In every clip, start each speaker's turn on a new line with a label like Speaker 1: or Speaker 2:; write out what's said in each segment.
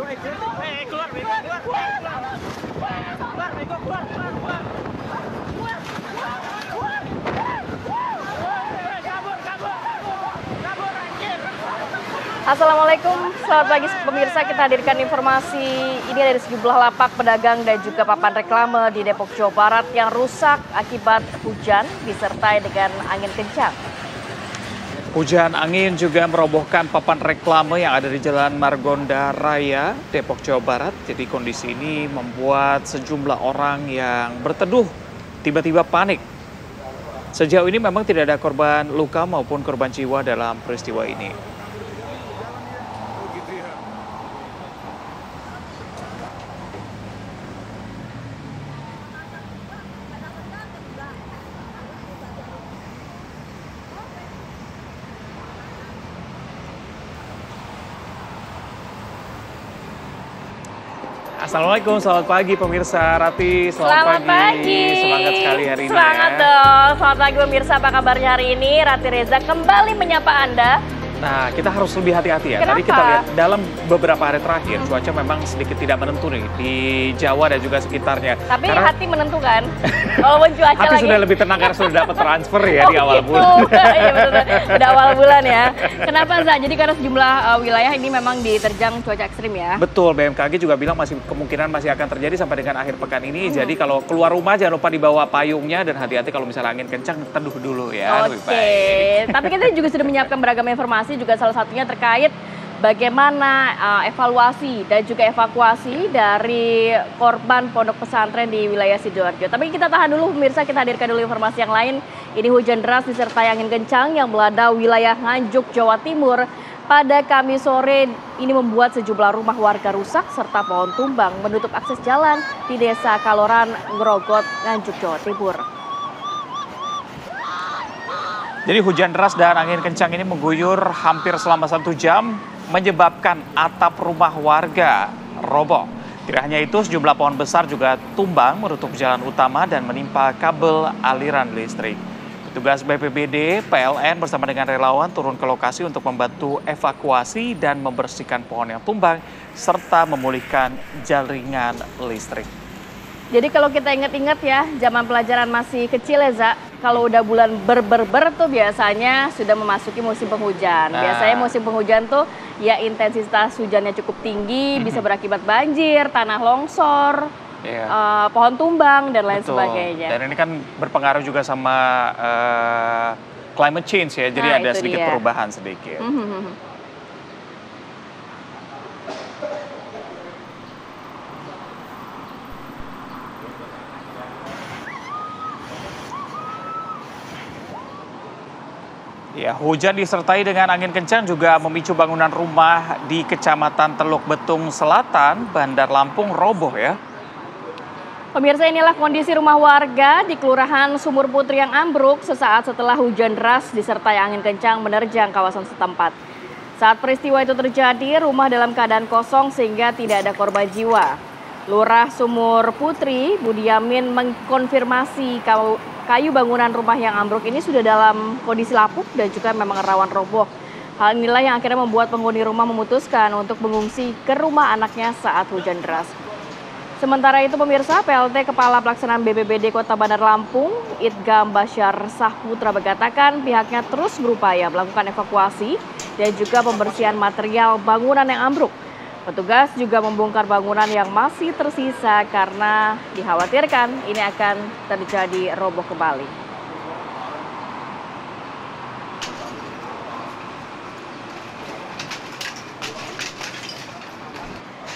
Speaker 1: Assalamualaikum, selamat pagi pemirsa. Kita hadirkan informasi ini dari sejumlah lapak pedagang dan juga papan reklame di Depok, Jawa Barat yang rusak akibat hujan disertai dengan angin kencang.
Speaker 2: Hujan angin juga merobohkan papan reklame yang ada di Jalan Margonda Raya, Depok, Jawa Barat. Jadi kondisi ini membuat sejumlah orang yang berteduh tiba-tiba panik. Sejauh ini memang tidak ada korban luka maupun korban jiwa dalam peristiwa ini. Assalamualaikum, selamat pagi pemirsa. Rati, selamat pagi. Semangat sekali hari ini.
Speaker 1: Semangat dong. Selamat pagi pemirsa, apa kabarnya hari ini? Rati Reza kembali menyapa Anda.
Speaker 2: Nah, kita harus lebih hati-hati ya.
Speaker 1: Kenapa?
Speaker 2: Tadi kita lihat dalam beberapa hari terakhir cuaca memang sedikit tidak menentu nih di Jawa dan juga sekitarnya.
Speaker 1: Tapi
Speaker 2: karena
Speaker 1: hati menentukan. Walaupun cuaca
Speaker 2: hati
Speaker 1: lagi.
Speaker 2: sudah lebih tenang karena sudah dapat transfer ya di awal
Speaker 1: gitu.
Speaker 2: bulan.
Speaker 1: Iya betul. Udah awal bulan ya. Kenapa Za? Jadi karena sejumlah wilayah ini memang diterjang cuaca ekstrim ya.
Speaker 2: Betul, BMKG juga bilang kemungkinan masih akan terjadi sampai dengan akhir pekan ini. Jadi kalau keluar rumah jangan lupa dibawa payungnya dan hati-hati kalau misalnya angin kencang teduh dulu ya.
Speaker 1: Oke. Tapi kita juga sudah menyiapkan beragam informasi, juga salah satunya terkait bagaimana evaluasi dan juga evakuasi dari korban pondok pesantren di wilayah Sidoarjo. Tapi kita tahan dulu pemirsa, kita hadirkan dulu informasi yang lain. Ini hujan deras disertai angin kencang yang melanda wilayah Nganjuk, Jawa Timur. Pada Kamis sore ini membuat sejumlah rumah warga rusak serta pohon tumbang menutup akses jalan di Desa Kaloran, Ngerogot, Nganjuk, Jawa Timur.
Speaker 2: Jadi hujan deras dan angin kencang ini mengguyur hampir selama 1 jam, menyebabkan atap rumah warga roboh. Tidak hanya itu, sejumlah pohon besar juga tumbang menutup jalan utama dan menimpa kabel aliran listrik. Petugas BPBD, PLN bersama dengan relawan turun ke lokasi untuk membantu evakuasi dan membersihkan pohon yang tumbang, serta memulihkan jaringan listrik.
Speaker 1: Jadi kalau kita ingat-ingat ya, zaman pelajaran masih kecil ya Za, kalau udah bulan ber tuh biasanya sudah memasuki musim penghujan. Biasanya musim penghujan tuh ya intensitas hujannya cukup tinggi, bisa berakibat banjir, tanah longsor, pohon tumbang, dan lain sebagainya.
Speaker 2: Dan ini kan berpengaruh juga sama climate change ya, jadi ada sedikit perubahan sedikit. Ya, hujan disertai dengan angin kencang juga memicu bangunan rumah di Kecamatan Teluk Betung Selatan, Bandar Lampung roboh ya.
Speaker 1: Pemirsa, inilah kondisi rumah warga di Kelurahan Sumur Putri yang ambruk sesaat setelah hujan deras disertai angin kencang menerjang kawasan setempat. Saat peristiwa itu terjadi, rumah dalam keadaan kosong sehingga tidak ada korban jiwa. Lurah Sumur Putri, Budi Yamin, mengkonfirmasi kayu bangunan rumah yang ambruk ini sudah dalam kondisi lapuk dan juga memang rawan roboh. Hal inilah yang akhirnya membuat penghuni rumah memutuskan untuk mengungsi ke rumah anaknya saat hujan deras. Sementara itu pemirsa, PLT Kepala Pelaksanaan BPBD Kota Bandar Lampung, Idgam Basyar Sahputra, mengatakan pihaknya terus berupaya melakukan evakuasi dan juga pembersihan material bangunan yang ambruk. Petugas juga membongkar bangunan yang masih tersisa karena dikhawatirkan ini akan terjadi roboh kembali.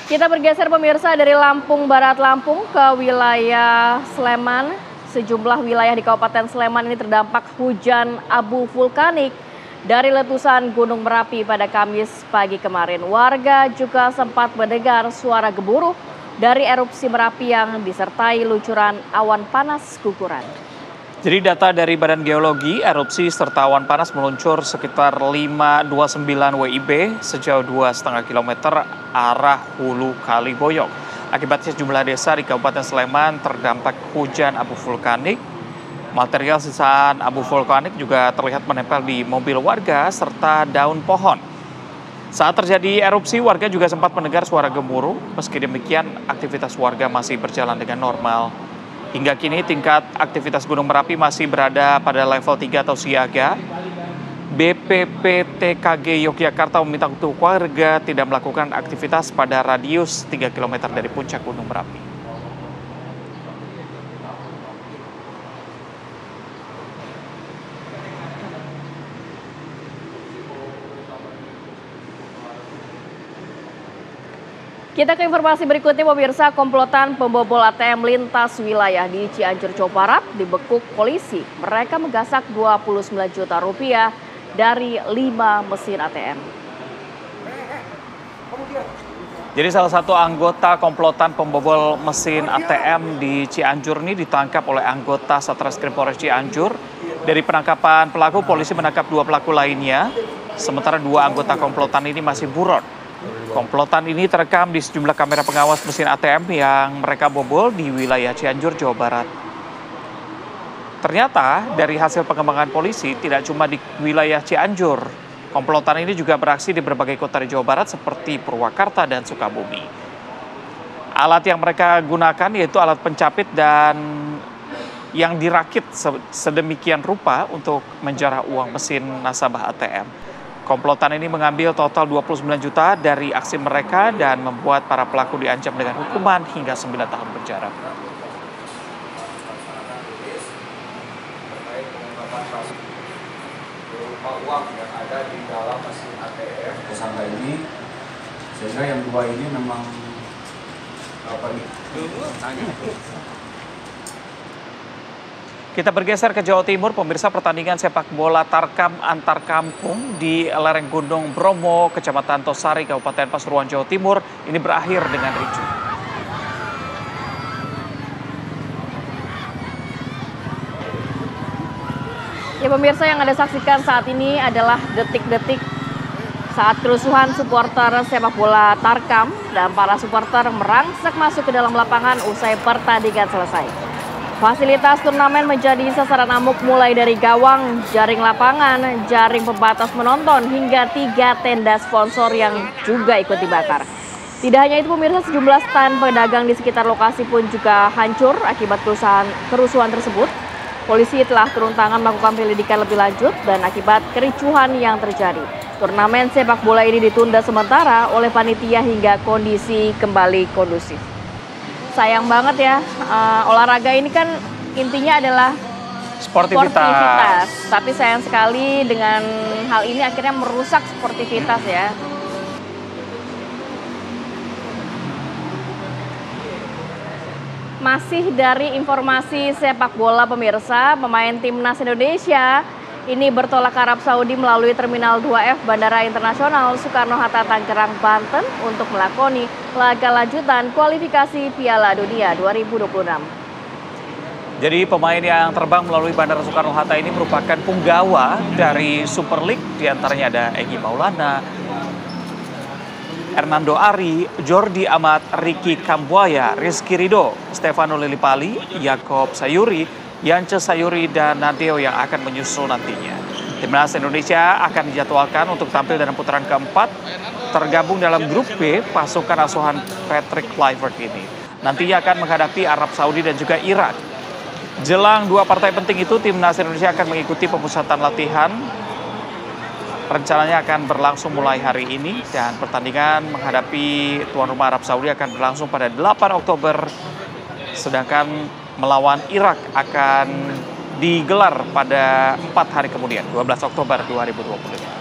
Speaker 1: Kita bergeser pemirsa dari Lampung Barat Lampung ke wilayah Sleman. Sejumlah wilayah di Kabupaten Sleman ini terdampak hujan abu vulkanik dari letusan Gunung Merapi pada Kamis pagi kemarin. Warga juga sempat mendengar suara gemuruh dari erupsi Merapi yang disertai luncuran awan panas guguran.
Speaker 2: Jadi data dari Badan Geologi, erupsi serta awan panas meluncur sekitar 529 WIB sejauh 2,5 km arah hulu Kali Boyong. Akibatnya sejumlah desa di Kabupaten Sleman terdampak hujan abu vulkanik. Material sisaan abu vulkanik juga terlihat menempel di mobil warga serta daun pohon. Saat terjadi erupsi, warga juga sempat mendengar suara gemuruh. Meski demikian, aktivitas warga masih berjalan dengan normal. Hingga kini tingkat aktivitas Gunung Merapi masih berada pada level 3 atau siaga. BPPTKG Yogyakarta meminta untuk warga tidak melakukan aktivitas pada radius 3 km dari puncak Gunung Merapi.
Speaker 1: Kita ke informasi berikutnya, pemirsa. Komplotan pembobol ATM lintas wilayah di Cianjur, Jawa Barat dibekuk polisi. Mereka menggasak 29 juta rupiah dari 5 mesin ATM.
Speaker 2: Jadi salah satu anggota komplotan pembobol mesin ATM di Cianjur ini ditangkap oleh anggota Satreskrim Polres Cianjur. Dari penangkapan pelaku, polisi menangkap 2 pelaku lainnya, sementara 2 anggota komplotan ini masih buron. Komplotan ini terekam di sejumlah kamera pengawas mesin ATM yang mereka bobol di wilayah Cianjur, Jawa Barat. Ternyata dari hasil pengembangan polisi tidak cuma di wilayah Cianjur, komplotan ini juga beraksi di berbagai kota di Jawa Barat seperti Purwakarta dan Sukabumi. Alat yang mereka gunakan yaitu alat pencapit dan yang dirakit sedemikian rupa untuk menjarah uang mesin nasabah ATM. Komplotan ini mengambil total 29 juta dari aksi mereka dan membuat para pelaku diancam dengan hukuman hingga 9 tahun penjara.
Speaker 3: Uang yang ada di dalam mesin ATM tersangka ini, sehingga yang 2 ini memang
Speaker 2: Kita bergeser ke Jawa Timur, pemirsa. Pertandingan sepak bola Tarkam antar kampung di lereng Gunung Bromo, Kecamatan Tosari, Kabupaten Pasuruan, Jawa Timur, ini berakhir dengan ricuh.
Speaker 1: Ya pemirsa, yang Anda saksikan saat ini adalah detik-detik saat kerusuhan supporter sepak bola Tarkam dan para supporter merangsek masuk ke dalam lapangan usai pertandingan selesai. Fasilitas turnamen menjadi sasaran amuk mulai dari gawang, jaring lapangan, jaring pembatas menonton, hingga 3 tenda sponsor yang juga ikut dibakar. Tidak hanya itu pemirsa, sejumlah stand pedagang di sekitar lokasi pun juga hancur akibat kerusuhan tersebut. Polisi telah turun tangan melakukan penyelidikan lebih lanjut dan akibat kericuhan yang terjadi. Turnamen sepak bola ini ditunda sementara oleh panitia hingga kondisi kembali kondusif. Sayang banget ya, olahraga ini kan intinya adalah sportivitas. Tapi sayang sekali dengan hal ini akhirnya merusak sportivitas ya. Masih dari informasi sepak bola pemirsa, pemain timnas Indonesia ini bertolak ke Arab Saudi melalui Terminal 2F Bandara Internasional Soekarno-Hatta, Tangerang, Banten untuk melakoni laga lanjutan kualifikasi Piala Dunia 2026.
Speaker 2: Jadi pemain yang terbang melalui Bandara Soekarno-Hatta ini merupakan punggawa dari Super League. Di antaranya ada Egy Maulana, Hernando Ari, Jordi Amat, Ricky Kambuaya, Rizky Ridho, Stefano Lillipali, Yakob Sayuri, Yance Sayuri, dan Nadeo yang akan menyusul nantinya. Timnas Indonesia akan dijadwalkan untuk tampil dalam putaran keempat, tergabung dalam grup B pasukan asuhan Patrick Kluivert ini. Nantinya akan menghadapi Arab Saudi dan juga Irak. Jelang 2 partai penting itu, Timnas Indonesia akan mengikuti pemusatan latihan. Rencananya akan berlangsung mulai hari ini dan pertandingan menghadapi tuan rumah Arab Saudi akan berlangsung pada 8 Oktober. Sedangkan melawan Irak akan digelar pada 4 hari kemudian, 12 Oktober 2025.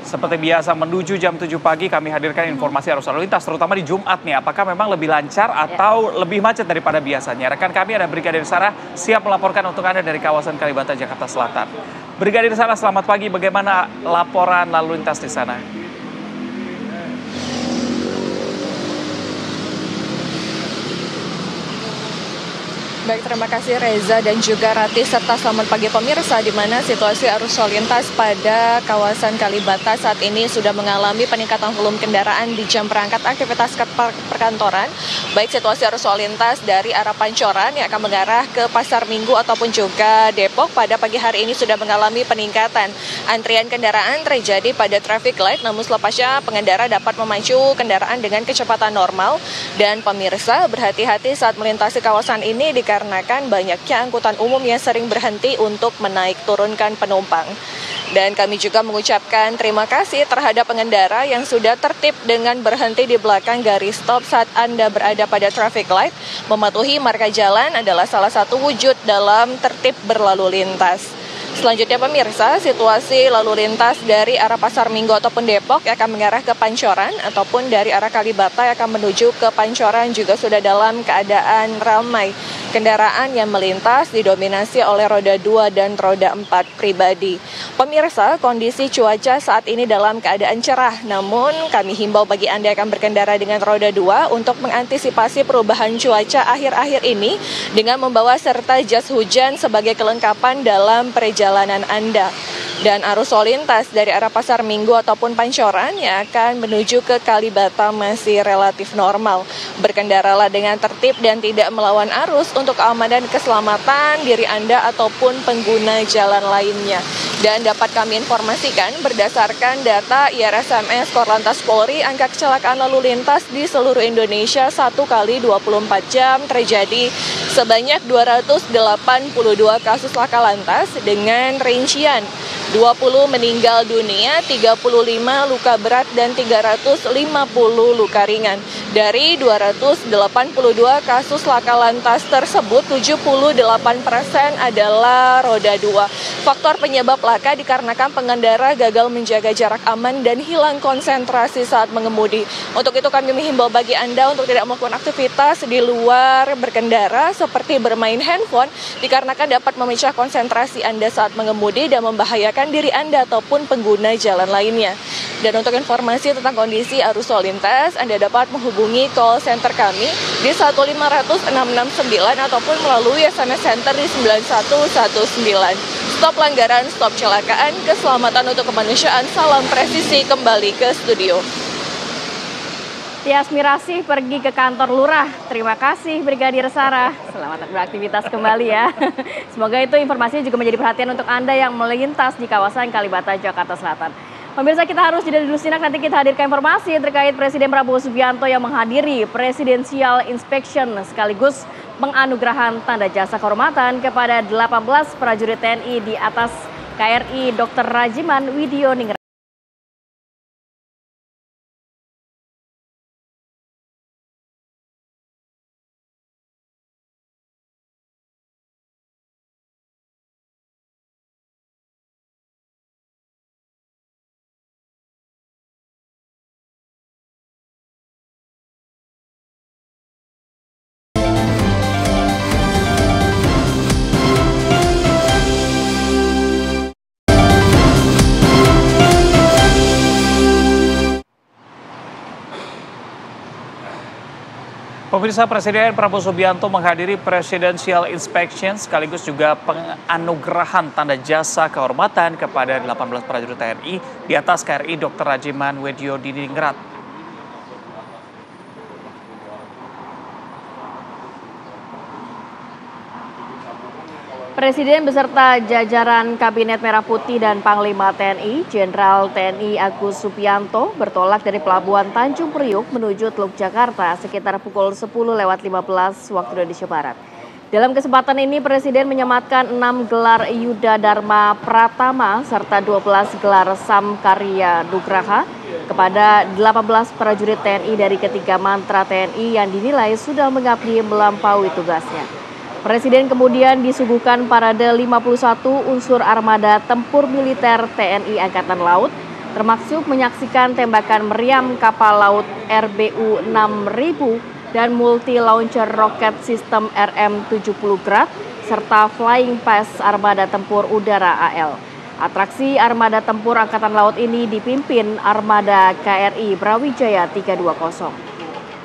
Speaker 2: Seperti biasa, menuju jam 7 pagi kami hadirkan informasi arus lalu lintas, terutama di Jumat nih. Apakah memang lebih lancar atau lebih macet daripada biasanya? Rekan kami ada Brigadir Sarah siap melaporkan untuk Anda dari kawasan Kalibata, Jakarta Selatan. Brigadir Sarah, selamat pagi. Bagaimana laporan lalu lintas di sana?
Speaker 4: Baik, terima kasih Reza dan juga Rati serta selamat pagi pemirsa, di mana situasi arus lalu lintas pada kawasan Kalibata saat ini sudah mengalami peningkatan volume kendaraan di jam berangkat aktivitas perkantoran. Baik situasi arus lalu lintas dari arah Pancoran yang akan mengarah ke Pasar Minggu ataupun juga Depok pada pagi hari ini sudah mengalami peningkatan. Antrian kendaraan terjadi pada traffic light, namun selepasnya pengendara dapat memacu kendaraan dengan kecepatan normal. Dan pemirsa berhati-hati saat melintasi kawasan ini dikarenakan banyaknya angkutan umum yang sering berhenti untuk menaik turunkan penumpang. Dan kami juga mengucapkan terima kasih terhadap pengendara yang sudah tertib dengan berhenti di belakang garis stop saat Anda berada pada traffic light. Mematuhi marka jalan adalah salah satu wujud dalam tertib berlalu lintas. Selanjutnya pemirsa, situasi lalu lintas dari arah Pasar Minggu ataupun Depok yang akan mengarah ke Pancoran ataupun dari arah Kalibata yang akan menuju ke Pancoran juga sudah dalam keadaan ramai. Kendaraan yang melintas didominasi oleh roda 2 dan roda 4 pribadi. Pemirsa, kondisi cuaca saat ini dalam keadaan cerah, namun kami himbau bagi Anda yang akan berkendara dengan roda 2 untuk mengantisipasi perubahan cuaca akhir-akhir ini dengan membawa serta jas hujan sebagai kelengkapan dalam perjalanan Anda. Dan arus lalu lintas dari arah Pasar Minggu ataupun Pancoran yang akan menuju ke Kalibata masih relatif normal. Berkendaralah dengan tertib dan tidak melawan arus untuk keamanan dan keselamatan diri Anda ataupun pengguna jalan lainnya. Dan dapat kami informasikan berdasarkan data IRSMS Korlantas Polri, angka kecelakaan lalu lintas di seluruh Indonesia 1 kali 24 jam terjadi sebanyak 282 kasus laka lantas dengan rincian 20 meninggal dunia, 35 luka berat, dan 350 luka ringan. Dari 282 kasus laka lantas tersebut, 78% adalah roda 2. Faktor penyebab laka dikarenakan pengendara gagal menjaga jarak aman dan hilang konsentrasi saat mengemudi. Untuk itu kami menghimbau bagi Anda untuk tidak melakukan aktivitas di luar berkendara seperti bermain handphone, dikarenakan dapat memecah konsentrasi Anda saat mengemudi dan membahayakan diri Anda ataupun pengguna jalan lainnya. Dan untuk informasi tentang kondisi arus lalu lintas, Anda dapat menghubungi call center kami di 1500669 ataupun melalui SMS Center di 9119. Stop pelanggaran, stop kecelakaan, keselamatan untuk kemanusiaan, salam presisi, kembali ke studio.
Speaker 1: Tias Mirasih pergi ke kantor lurah. Terima kasih Brigadir Sarah. Selamat beraktivitas kembali ya. Semoga itu informasinya juga menjadi perhatian untuk Anda yang melintas di kawasan Kalibata, Jakarta Selatan. Pemirsa, kita harus jeda dulu sinak, nanti kita hadirkan informasi terkait Presiden Prabowo Subianto yang menghadiri Presidential Inspection sekaligus penganugerahan tanda jasa kehormatan kepada 18 prajurit TNI di atas KRI Dr. Rajiman Widioningrat.
Speaker 2: Pemirsa, Presiden Prabowo Subianto menghadiri Presidential Inspection sekaligus juga penganugerahan tanda jasa kehormatan kepada 18 prajurit TNI di atas KRI Dr. Rajiman Widioningrat.
Speaker 1: Presiden beserta jajaran Kabinet Merah Putih dan Panglima TNI, Jenderal TNI Agus Subianto bertolak dari Pelabuhan Tanjung Priuk menuju Teluk Jakarta sekitar pukul 10:15 waktu Indonesia Barat. Dalam kesempatan ini Presiden menyematkan 6 gelar Yuda Dharma Pratama serta 12 gelar Samkarya Nugraha kepada 18 prajurit TNI dari ketiga mantra TNI yang dinilai sudah mengabdi melampaui tugasnya. Presiden kemudian disuguhkan parade 51 unsur armada tempur militer TNI Angkatan Laut, termasuk menyaksikan tembakan meriam kapal laut RBU 6000 dan multi-launcher roket sistem RM-70 Grad, serta Flying Pass Armada Tempur Udara AL. Atraksi Armada Tempur Angkatan Laut ini dipimpin Armada KRI Brawijaya 320.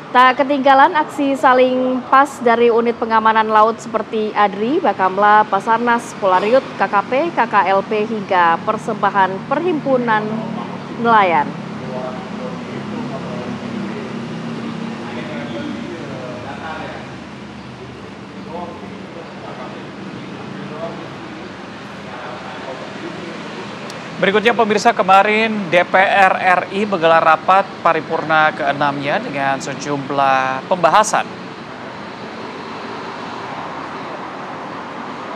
Speaker 1: Tak ketinggalan aksi saling pas dari unit pengamanan laut seperti ADRI, Bakamla, Basarnas, Polariut, KKP, KKLP hingga Persembahan Perhimpunan Nelayan.
Speaker 2: Berikutnya pemirsa, kemarin DPR RI menggelar rapat paripurna ke-6-nya dengan sejumlah pembahasan.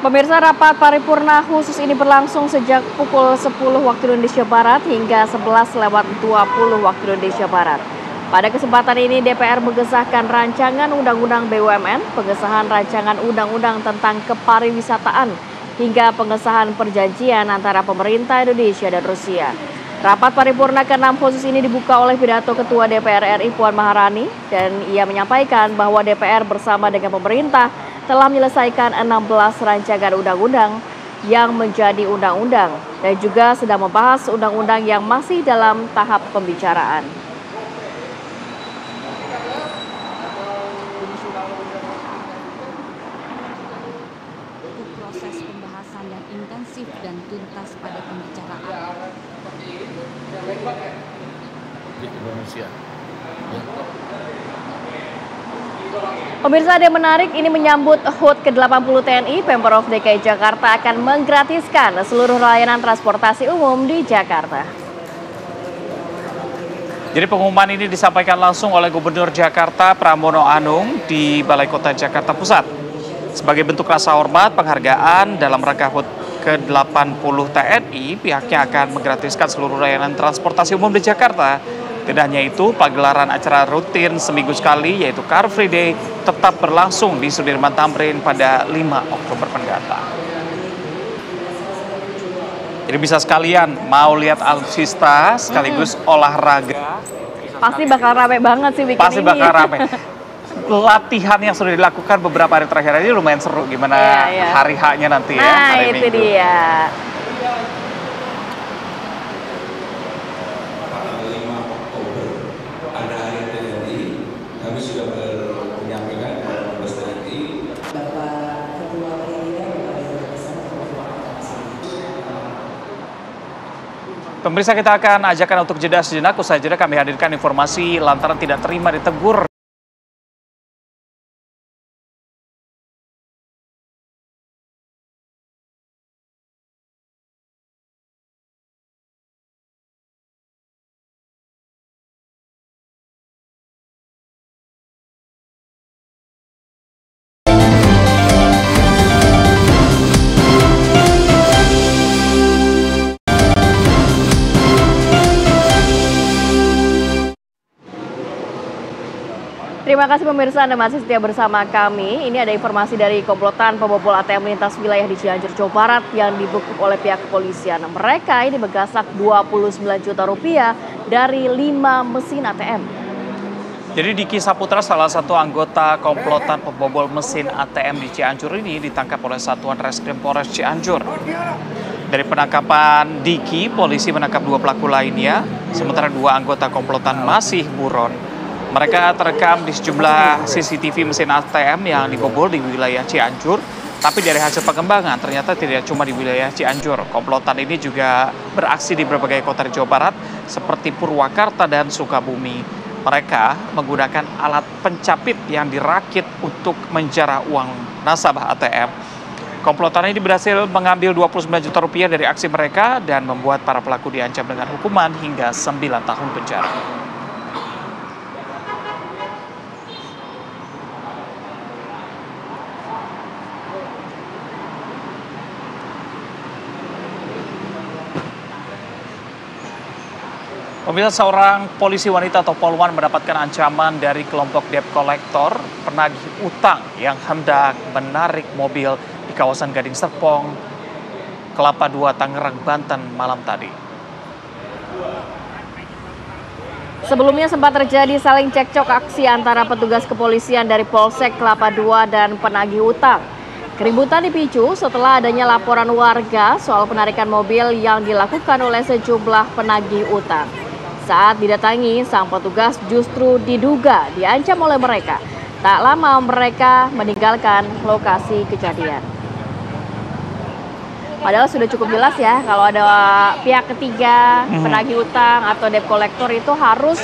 Speaker 1: Pemirsa, rapat paripurna khusus ini berlangsung sejak pukul 10 waktu Indonesia Barat hingga 11:20 waktu Indonesia Barat. Pada kesempatan ini DPR mengesahkan rancangan Undang-Undang BUMN, pengesahan rancangan Undang-Undang tentang kepariwisataan, hingga pengesahan perjanjian antara pemerintah Indonesia dan Rusia. Rapat paripurna ke-6 khusus ini dibuka oleh pidato Ketua DPR RI Puan Maharani, dan ia menyampaikan bahwa DPR bersama dengan pemerintah telah menyelesaikan 16 rancangan undang-undang yang menjadi undang-undang dan juga sedang membahas undang-undang yang masih dalam tahap pembicaraan.
Speaker 5: Proses pembahasan yang intensif dan tuntas pada pembicaraan.
Speaker 6: Indonesia.
Speaker 1: Pemirsa, ada yang menarik, ini menyambut HUT ke-80 TNI, Pemprov DKI Jakarta akan menggratiskan seluruh layanan transportasi umum di Jakarta.
Speaker 2: Jadi pengumuman ini disampaikan langsung oleh Gubernur Jakarta Pramono Anung di Balai Kota Jakarta Pusat. Sebagai bentuk rasa hormat penghargaan dalam rangka HUT ke-80 TNI, pihaknya akan menggratiskan seluruh layanan transportasi umum di Jakarta. Tidak hanya itu, pagelaran acara rutin seminggu sekali yaitu Car Free Day tetap berlangsung di Sudirman Tamrin pada 5 Oktober mendatang. Jadi bisa sekalian mau lihat alutsista sekaligus olahraga.
Speaker 1: Pasti bakal rame banget sih weekend ini.
Speaker 2: Pasti bakal rame. Latihan yang sudah dilakukan beberapa hari terakhir ini lumayan seru. Gimana hari H-nya nanti ya?
Speaker 1: Nah,
Speaker 2: hari
Speaker 1: itu
Speaker 2: Minggu.
Speaker 1: dia.
Speaker 7: Tanggal 5 Oktober ada hari TNI. Kami sudah menyampaikan kepada Mabes TNI.
Speaker 8: Bapak Ketua Presiden, Bapak Dirjen
Speaker 2: Pemirsa, kita akan ajakkan untuk jeda sejenak. Usai jeda kami hadirkan informasi lantaran tidak terima ditegur.
Speaker 1: Terima kasih pemirsa, Anda masih setia bersama kami. Ini ada informasi dari komplotan pembobol ATM lintas wilayah di Cianjur, Jawa Barat yang dibekuk oleh pihak kepolisian. Mereka ini menggasak 29 juta rupiah dari 5 mesin ATM.
Speaker 2: Jadi Diki Saputra, salah satu anggota komplotan pembobol mesin ATM di Cianjur ini ditangkap oleh Satuan Reskrim Polres Cianjur. Dari penangkapan Diki, polisi menangkap 2 pelaku lainnya, sementara 2 anggota komplotan masih buron. Mereka terekam di sejumlah CCTV mesin ATM yang dibobol di wilayah Cianjur. Tapi dari hasil pengembangan ternyata tidak cuma di wilayah Cianjur. Komplotan ini juga beraksi di berbagai kota di Jawa Barat seperti Purwakarta dan Sukabumi. Mereka menggunakan alat pencapit yang dirakit untuk menjarah uang nasabah ATM. Komplotan ini berhasil mengambil 29 juta rupiah dari aksi mereka dan membuat para pelaku diancam dengan hukuman hingga 9 tahun penjara. Pemirsa, seorang polisi wanita atau polwan mendapatkan ancaman dari kelompok debt collector penagih utang yang hendak menarik mobil di kawasan Gading Serpong, Kelapa II, Tangerang, Banten malam tadi.
Speaker 1: Sebelumnya sempat terjadi saling cekcok aksi antara petugas kepolisian dari Polsek Kelapa II dan penagih utang. Keributan dipicu setelah adanya laporan warga soal penarikan mobil yang dilakukan oleh sejumlah penagih utang. Saat didatangi, sang petugas justru diduga diancam oleh mereka. Tak lama mereka meninggalkan lokasi kejadian. Padahal sudah cukup jelas ya, kalau ada pihak ketiga, penagih utang atau debt collector itu harus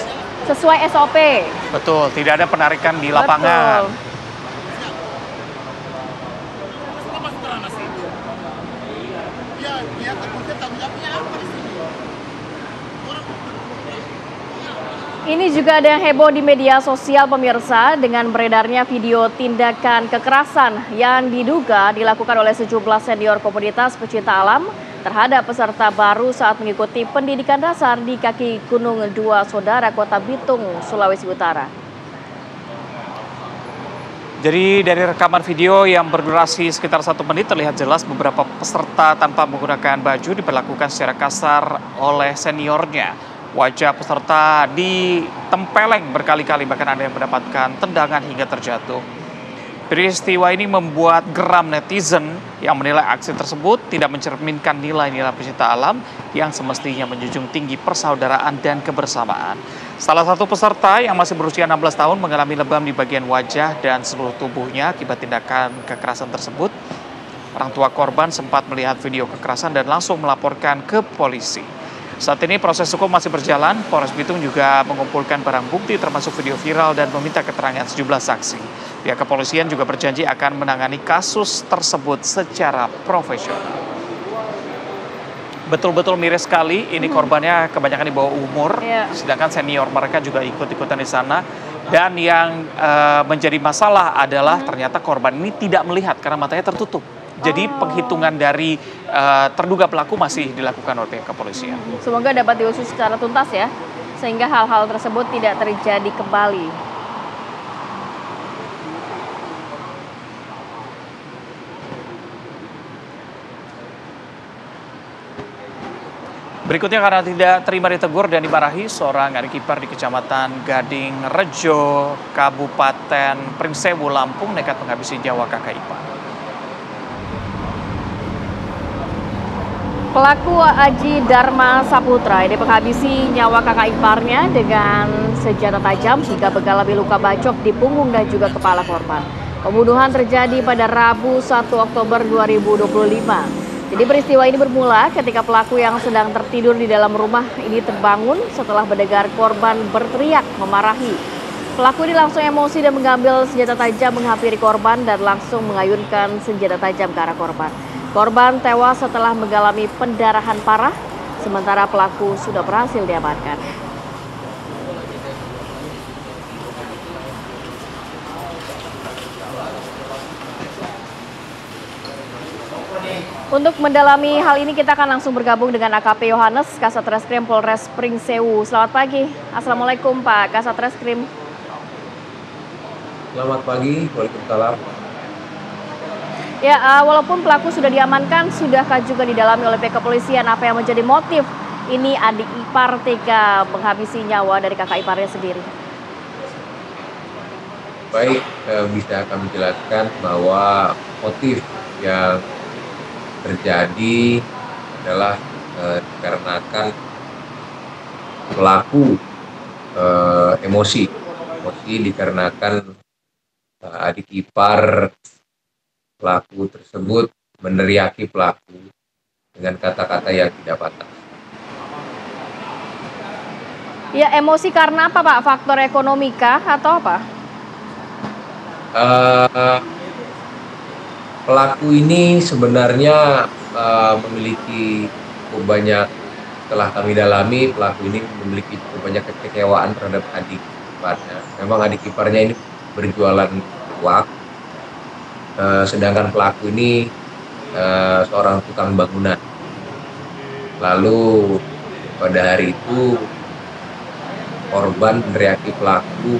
Speaker 1: sesuai SOP.
Speaker 2: Betul, tidak ada penarikan di lapangan.
Speaker 1: Betul. Ini juga ada yang heboh di media sosial pemirsa dengan beredarnya video tindakan kekerasan yang diduga dilakukan oleh sejumlah senior komunitas pecinta alam terhadap peserta baru saat mengikuti pendidikan dasar di kaki Gunung Dua Saudara, Kota Bitung, Sulawesi Utara.
Speaker 2: Jadi dari rekaman video yang berdurasi sekitar 1 menit terlihat jelas beberapa peserta tanpa menggunakan baju diperlakukan secara kasar oleh seniornya. Wajah peserta ditempeleng berkali-kali, bahkan ada yang mendapatkan tendangan hingga terjatuh. Peristiwa ini membuat geram netizen yang menilai aksi tersebut tidak mencerminkan nilai-nilai pecinta alam yang semestinya menjunjung tinggi persaudaraan dan kebersamaan. Salah satu peserta yang masih berusia 16 tahun mengalami lebam di bagian wajah dan seluruh tubuhnya akibat tindakan kekerasan tersebut. Orang tua korban sempat melihat video kekerasan dan langsung melaporkan ke polisi. Saat ini proses hukum masih berjalan. Polres Bitung juga mengumpulkan barang bukti termasuk video viral dan meminta keterangan sejumlah saksi. Pihak kepolisian juga berjanji akan menangani kasus tersebut secara profesional. Betul-betul miris sekali, ini korbannya kebanyakan di bawah umur, sedangkan senior mereka juga ikut-ikutan di sana. Dan yang menjadi masalah adalah ternyata korban ini tidak melihat karena matanya tertutup. Jadi penghitungan dari terduga pelaku masih dilakukan oleh pihak kepolisian.
Speaker 1: Semoga dapat diusut secara tuntas ya, sehingga hal-hal tersebut tidak terjadi kembali.
Speaker 2: Berikutnya, karena tidak terima ditegur dan dimarahi, seorang adik ipar di Kecamatan Gading Rejo, Kabupaten Prinsewu, Lampung nekat menghabisi nyawa kakak ipar.
Speaker 1: Pelaku Aji Dharma Saputra ini menghabisi nyawa kakak iparnya dengan senjata tajam hingga mengalami luka bacok di punggung dan juga kepala korban. Pembunuhan terjadi pada Rabu 1 Oktober 2025. Jadi peristiwa ini bermula ketika pelaku yang sedang tertidur di dalam rumah ini terbangun setelah mendengar korban berteriak memarahi. Pelaku ini langsung emosi dan mengambil senjata tajam menghampiri korban dan langsung mengayunkan senjata tajam ke arah korban. Korban tewas setelah mengalami pendarahan parah, sementara pelaku sudah berhasil diamankan. Untuk mendalami hal ini kita akan langsung bergabung dengan AKP Yohanes, Kasat Reskrim Polres Pringsewu. Selamat pagi. Assalamualaikum Pak Kasat Reskrim.
Speaker 9: Selamat pagi, waalaikumsalam.
Speaker 1: Ya, walaupun pelaku sudah diamankan, sudahkah juga didalami oleh pihak kepolisian apa yang menjadi motif ini adik ipar tega menghabisi nyawa dari kakak iparnya sendiri?
Speaker 9: Baik, bisa kami jelaskan bahwa motif yang terjadi adalah dikarenakan pelaku emosi dikarenakan adik ipar pelaku tersebut meneriaki pelaku dengan kata-kata yang tidak pantas.
Speaker 1: Ya, emosi karena apa Pak? Faktor ekonomi kah atau apa?
Speaker 9: Pelaku ini sebenarnya memiliki cukup banyak, setelah kami dalami, pelaku ini memiliki cukup banyak kekecewaan terhadap adik iparnya. Memang adik iparnya ini berjualan uang. Sedangkan pelaku ini seorang tukang bangunan. Lalu pada hari itu korban meneriaki pelaku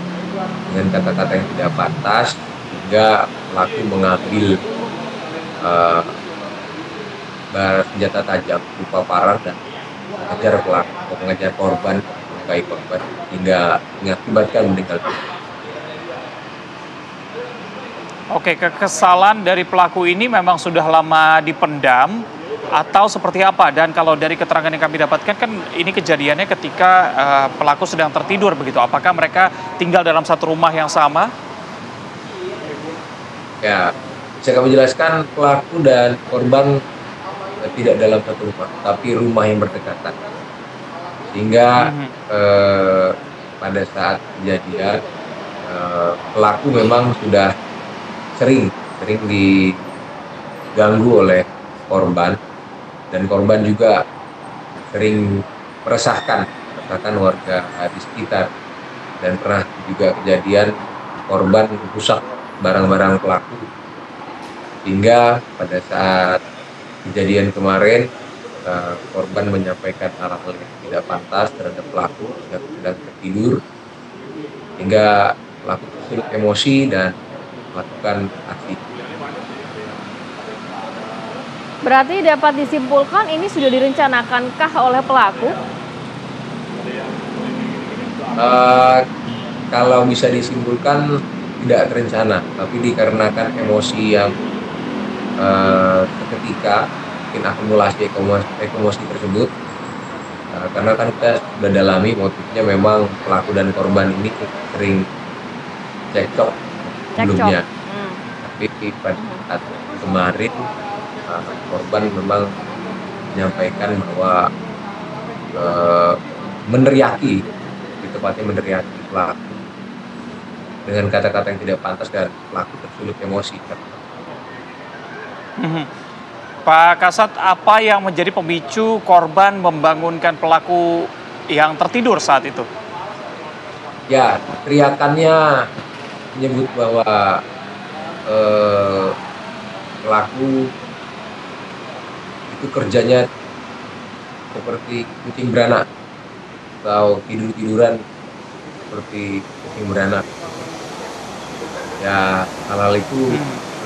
Speaker 9: dengan kata-kata yang tidak pantas hingga pelaku mengambil senjata tajam berupa parang dan mengejar korban, melukai korban hingga mengakibatkan meninggal dunia.
Speaker 2: Oke, kekesalan dari pelaku ini memang sudah lama dipendam atau seperti apa? Dan kalau dari keterangan yang kami dapatkan kan ini kejadiannya ketika pelaku sedang tertidur begitu. Apakah mereka tinggal dalam satu rumah yang sama?
Speaker 9: Ya, bisa kami jelaskan pelaku dan korban tidak dalam satu rumah, tapi rumah yang berdekatan. Sehingga pada saat kejadian pelaku memang sudah sering diganggu oleh korban, dan korban juga sering meresahkan warga di sekitar, dan pernah juga kejadian korban rusak barang-barang pelaku, hingga pada saat kejadian kemarin korban menyampaikan hal-hal yang tidak pantas terhadap pelaku yang sedang tertidur, hingga pelaku tersulut emosi dan melakukan aksi.
Speaker 1: Berarti dapat disimpulkan ini sudah direncanakan-kah oleh pelaku?
Speaker 9: Kalau bisa disimpulkan tidak terencana, tapi dikarenakan emosi yang seketika, mungkin akumulasi emosi tersebut. Karena kan kita sudah dalami motifnya, memang pelaku dan korban ini sering cekcok sebelumnya. Tapi pada saat kemarin korban memang menyampaikan bahwa meneriaki, tepatnya meneriaki pelaku dengan kata-kata yang tidak pantas, dan pelaku tersulut emosi.
Speaker 2: Pak Kasat, apa yang menjadi pemicu korban membangunkan pelaku yang tertidur saat itu?
Speaker 9: Ya, teriakannya menyebut bahwa pelaku itu kerjanya seperti kucing beranak atau tidur-tiduran seperti kucing beranak. Ya, hal-hal itu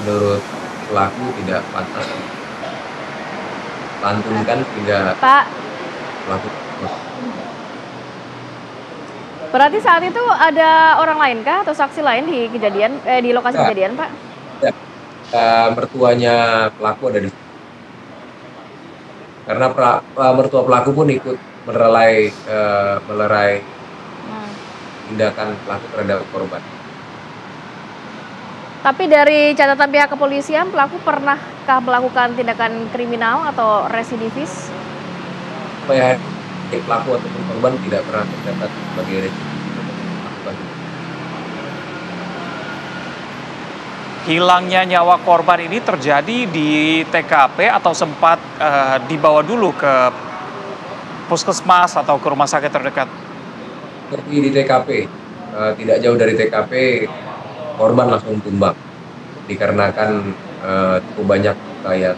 Speaker 9: menurut pelaku tidak pantas lantunkan hingga
Speaker 1: Pak,
Speaker 9: pelaku.
Speaker 1: berarti saat itu ada orang lain kah atau saksi lain di kejadian di lokasi kejadian, Pak?
Speaker 9: Ya, mertuanya pelaku ada di situ. Karena mertua pelaku pun ikut melerai tindakan pelaku terhadap korban.
Speaker 1: Tapi dari catatan pihak kepolisian, pelaku pernahkah melakukan tindakan kriminal atau residivis?
Speaker 9: Supaya pelaku ataupun korban tidak pernah tercatat sebagai residivis.
Speaker 2: Hilangnya nyawa korban ini terjadi di TKP atau sempat dibawa dulu ke puskesmas atau ke rumah sakit terdekat?
Speaker 9: Tapi di TKP, tidak jauh dari TKP, korban langsung tumbang dikarenakan cukup banyak luka yang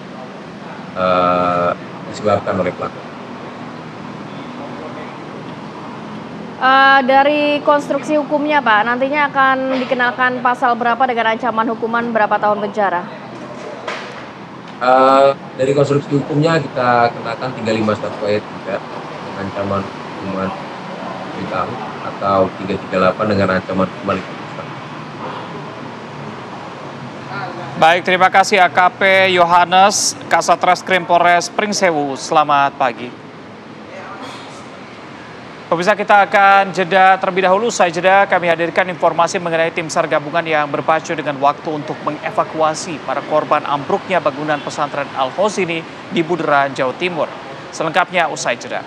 Speaker 9: disebabkan oleh pelaku.
Speaker 1: Dari konstruksi hukumnya, Pak, nantinya akan dikenakan pasal berapa dengan ancaman hukuman berapa tahun penjara?
Speaker 9: Dari konstruksi hukumnya kita kenakan 351 ayat 3 dengan ancaman hukuman 7 tahun, atau 338 dengan ancaman hukuman 15 tahun.
Speaker 2: Baik, terima kasih AKP Yohanes, Kasat Reskrim Polres Pringsewu. Selamat pagi. Pemirsa, kita akan jeda terlebih dahulu. Usai jeda kami hadirkan informasi mengenai tim SAR gabungan yang berpacu dengan waktu untuk mengevakuasi para korban ambruknya bangunan pesantren Al-Hosini di Buderan, Jawa Timur. Selengkapnya usai jeda.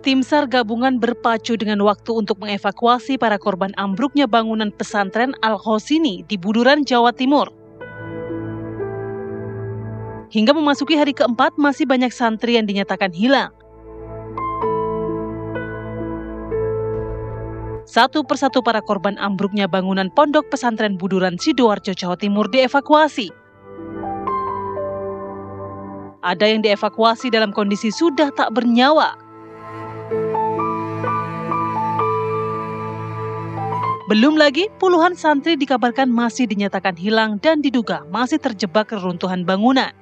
Speaker 10: Tim SAR gabungan berpacu dengan waktu untuk mengevakuasi para korban ambruknya bangunan pesantren Al-Hosini di Buduran, Jawa Timur. Hingga memasuki hari keempat, masih banyak santri yang dinyatakan hilang. Satu persatu para korban ambruknya bangunan Pondok Pesantren Buduran Sidoarjo, Jawa Timur dievakuasi. Ada yang dievakuasi dalam kondisi sudah tak bernyawa. Belum lagi, puluhan santri dikabarkan masih dinyatakan hilang dan diduga masih terjebak reruntuhan bangunan.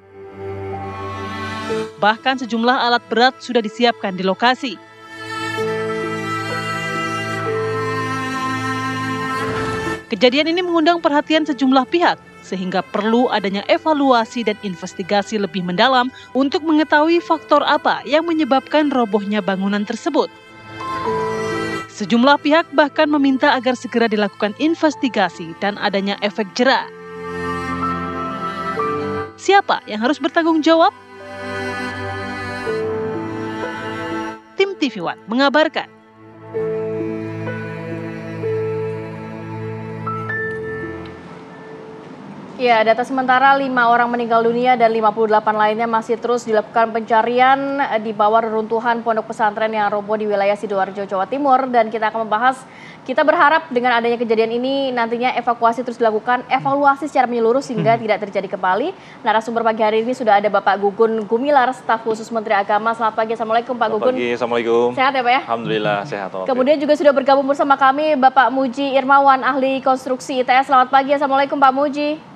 Speaker 10: Bahkan sejumlah alat berat sudah disiapkan di lokasi. Kejadian ini mengundang perhatian sejumlah pihak, sehingga perlu adanya evaluasi dan investigasi lebih mendalam untuk mengetahui faktor apa yang menyebabkan robohnya bangunan tersebut. Sejumlah pihak bahkan meminta agar segera dilakukan investigasi dan adanya efek jera. Siapa yang harus bertanggung jawab? Tim TV One mengabarkan.
Speaker 1: Ya, data sementara 5 orang meninggal dunia dan 58 lainnya masih terus dilakukan pencarian di bawah reruntuhan pondok pesantren yang roboh di wilayah Sidoarjo, Jawa Timur. Dan kita akan membahas, kita berharap dengan adanya kejadian ini nantinya evakuasi terus dilakukan, evaluasi secara menyeluruh sehingga tidak terjadi kembali. Narasumber pagi hari ini sudah ada Bapak Gugun Gumilar, staf khusus Menteri Agama. Selamat pagi, Assalamualaikum Pak Gugun.
Speaker 11: Selamat pagi, Assalamualaikum.
Speaker 1: Sehat ya Pak ya?
Speaker 11: Alhamdulillah, sehat.
Speaker 1: Kemudian juga sudah bergabung bersama kami Bapak Muji Irmawan, ahli konstruksi ITS. Selamat pagi, Assalamualaikum Pak Muji.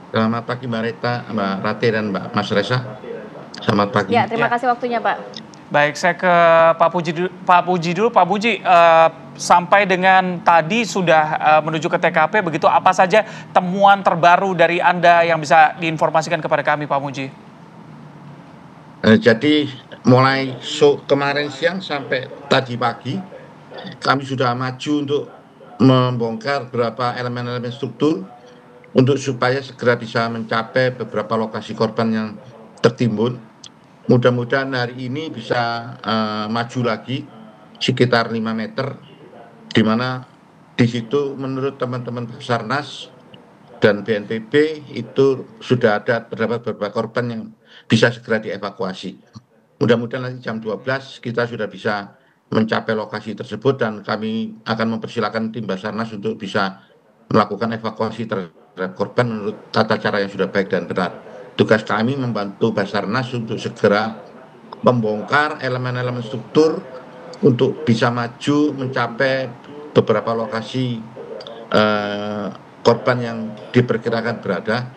Speaker 12: Selamat pagi Mbak Rita, Mbak Rate dan Mbak Mas Reza. Selamat pagi.
Speaker 1: Ya, terima kasih waktunya Pak.
Speaker 2: Baik, saya ke Pak Puji dulu. Pak Puji, sampai dengan tadi sudah menuju ke TKP, begitu apa saja temuan terbaru dari Anda yang bisa diinformasikan kepada kami, Pak Puji?
Speaker 12: Jadi mulai kemarin siang sampai tadi pagi, kami sudah maju untuk membongkar beberapa elemen-elemen struktur untuk supaya segera bisa mencapai beberapa lokasi korban yang tertimbun. Mudah-mudahan hari ini bisa maju lagi sekitar 5 meter, di mana di situ menurut teman-teman Basarnas dan BNPB itu sudah ada beberapa korban yang bisa segera dievakuasi. Mudah-mudahan nanti jam 12 kita sudah bisa mencapai lokasi tersebut dan kami akan mempersilakan tim Basarnas untuk bisa melakukan evakuasi terhadap korban menurut tata cara yang sudah baik dan benar. Tugas kami membantu Basarnas untuk segera membongkar elemen-elemen struktur untuk bisa maju mencapai beberapa lokasi korban yang diperkirakan berada.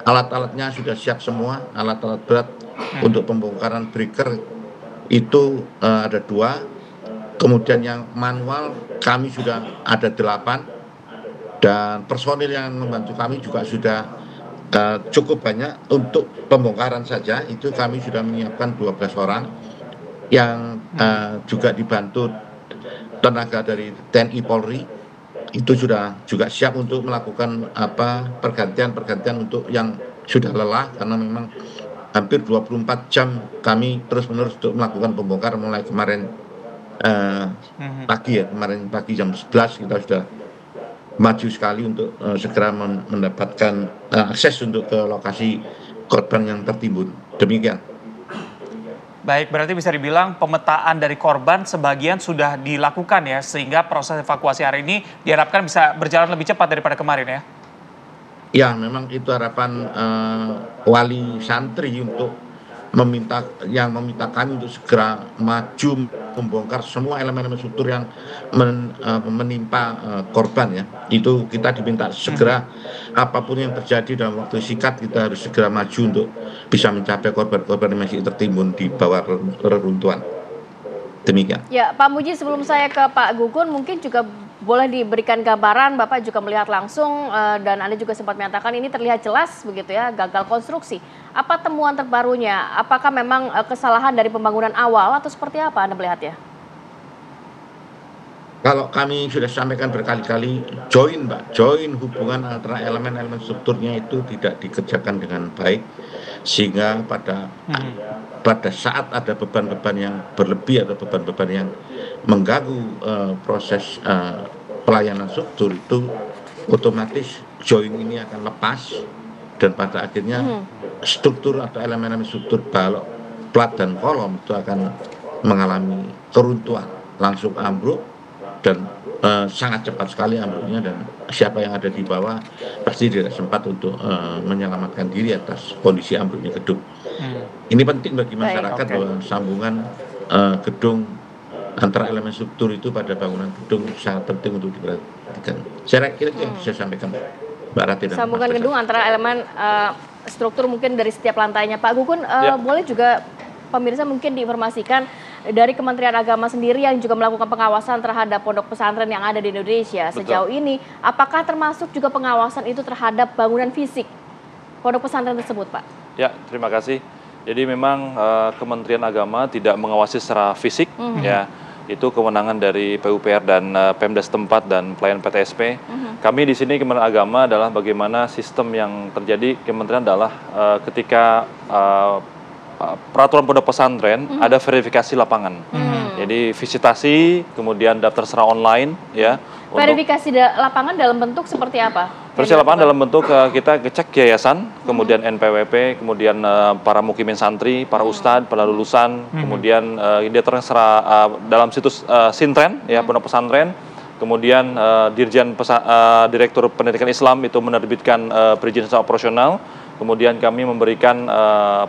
Speaker 12: Alat-alatnya sudah siap semua, alat-alat berat untuk pembongkaran breaker itu ada 2. Kemudian yang manual kami sudah ada 8. Dan personil yang membantu kami juga sudah cukup banyak. Untuk pembongkaran saja itu kami sudah menyiapkan 12 orang yang juga dibantu tenaga dari TNI Polri. Itu sudah juga siap untuk melakukan pergantian untuk yang sudah lelah, karena memang hampir 24 jam kami terus-menerus untuk melakukan pembongkaran mulai kemarin pagi ya, kemarin pagi jam 11 kita sudah maju sekali untuk segera mendapatkan akses untuk ke lokasi korban yang tertimbun. Demikian.
Speaker 2: Baik, berarti bisa dibilang pemetaan dari korban sebagian sudah dilakukan ya, sehingga proses evakuasi hari ini diharapkan bisa berjalan lebih cepat daripada kemarin ya?
Speaker 12: Ya, memang itu harapan wali santri untuk meminta kami untuk segera maju membongkar semua elemen-elemen struktur yang menimpa korban ya. Itu kita diminta segera, apapun yang terjadi dalam waktu singkat kita harus segera maju untuk bisa mencapai korban-korban yang masih tertimbun di bawah reruntuhan. Demikian.
Speaker 1: Ya, Pak Muji, sebelum saya ke Pak Gugun, mungkin juga boleh diberikan gambaran, Bapak juga melihat langsung dan Anda juga sempat menyatakan ini terlihat jelas begitu ya, gagal konstruksi. Apa temuan terbarunya? Apakah memang kesalahan dari pembangunan awal atau seperti apa Anda melihatnya?
Speaker 12: Kalau kami sudah sampaikan berkali-kali, join hubungan antara elemen-elemen strukturnya itu tidak dikerjakan dengan baik, sehingga pada saat ada beban-beban yang berlebih atau beban-beban yang mengganggu proses pelayanan struktur itu otomatis join ini akan lepas dan pada akhirnya struktur atau elemen-elemen struktur balok, plat dan kolom itu akan mengalami keruntuhan, langsung ambruk dan sangat cepat sekali ambruknya, dan siapa yang ada di bawah pasti tidak sempat untuk menyelamatkan diri atas kondisi ambruknya gedung. Ini penting bagi masyarakat bahwa sambungan gedung antara elemen struktur itu pada bangunan gedung sangat penting untuk diperhatikan. Saya kira itu yang bisa saya sampaikan, Mbak Rati dan
Speaker 1: sambungan gedung antara elemen struktur mungkin dari setiap lantainya. Pak Gugun, boleh juga pemirsa mungkin diinformasikan dari Kementerian Agama sendiri yang juga melakukan pengawasan terhadap pondok pesantren yang ada di Indonesia. Sejauh ini, apakah termasuk juga pengawasan itu terhadap bangunan fisik pondok pesantren tersebut, Pak?
Speaker 11: Ya, terima kasih. Jadi memang Kementerian Agama tidak mengawasi secara fisik, ya. Itu kewenangan dari PUPR dan Pemda setempat dan pelayan PTSP. Kami di sini Kementerian Agama adalah bagaimana sistem yang terjadi Kementerian adalah ketika peraturan pondok pesantren ada verifikasi lapangan. Jadi visitasi, kemudian daftar secara online, ya.
Speaker 1: Verifikasi lapangan dalam bentuk seperti apa?
Speaker 11: Verifikasi lapangan dalam bentuk kita ngecek yayasan, kemudian NPWP, kemudian para mukimin santri, para ustadz, para lulusan, kemudian dia terserah dalam situs Sintren, ya, pondok pesantren. Kemudian Direktur Pendidikan Islam itu menerbitkan perizinan usaha operasional. Kemudian kami memberikan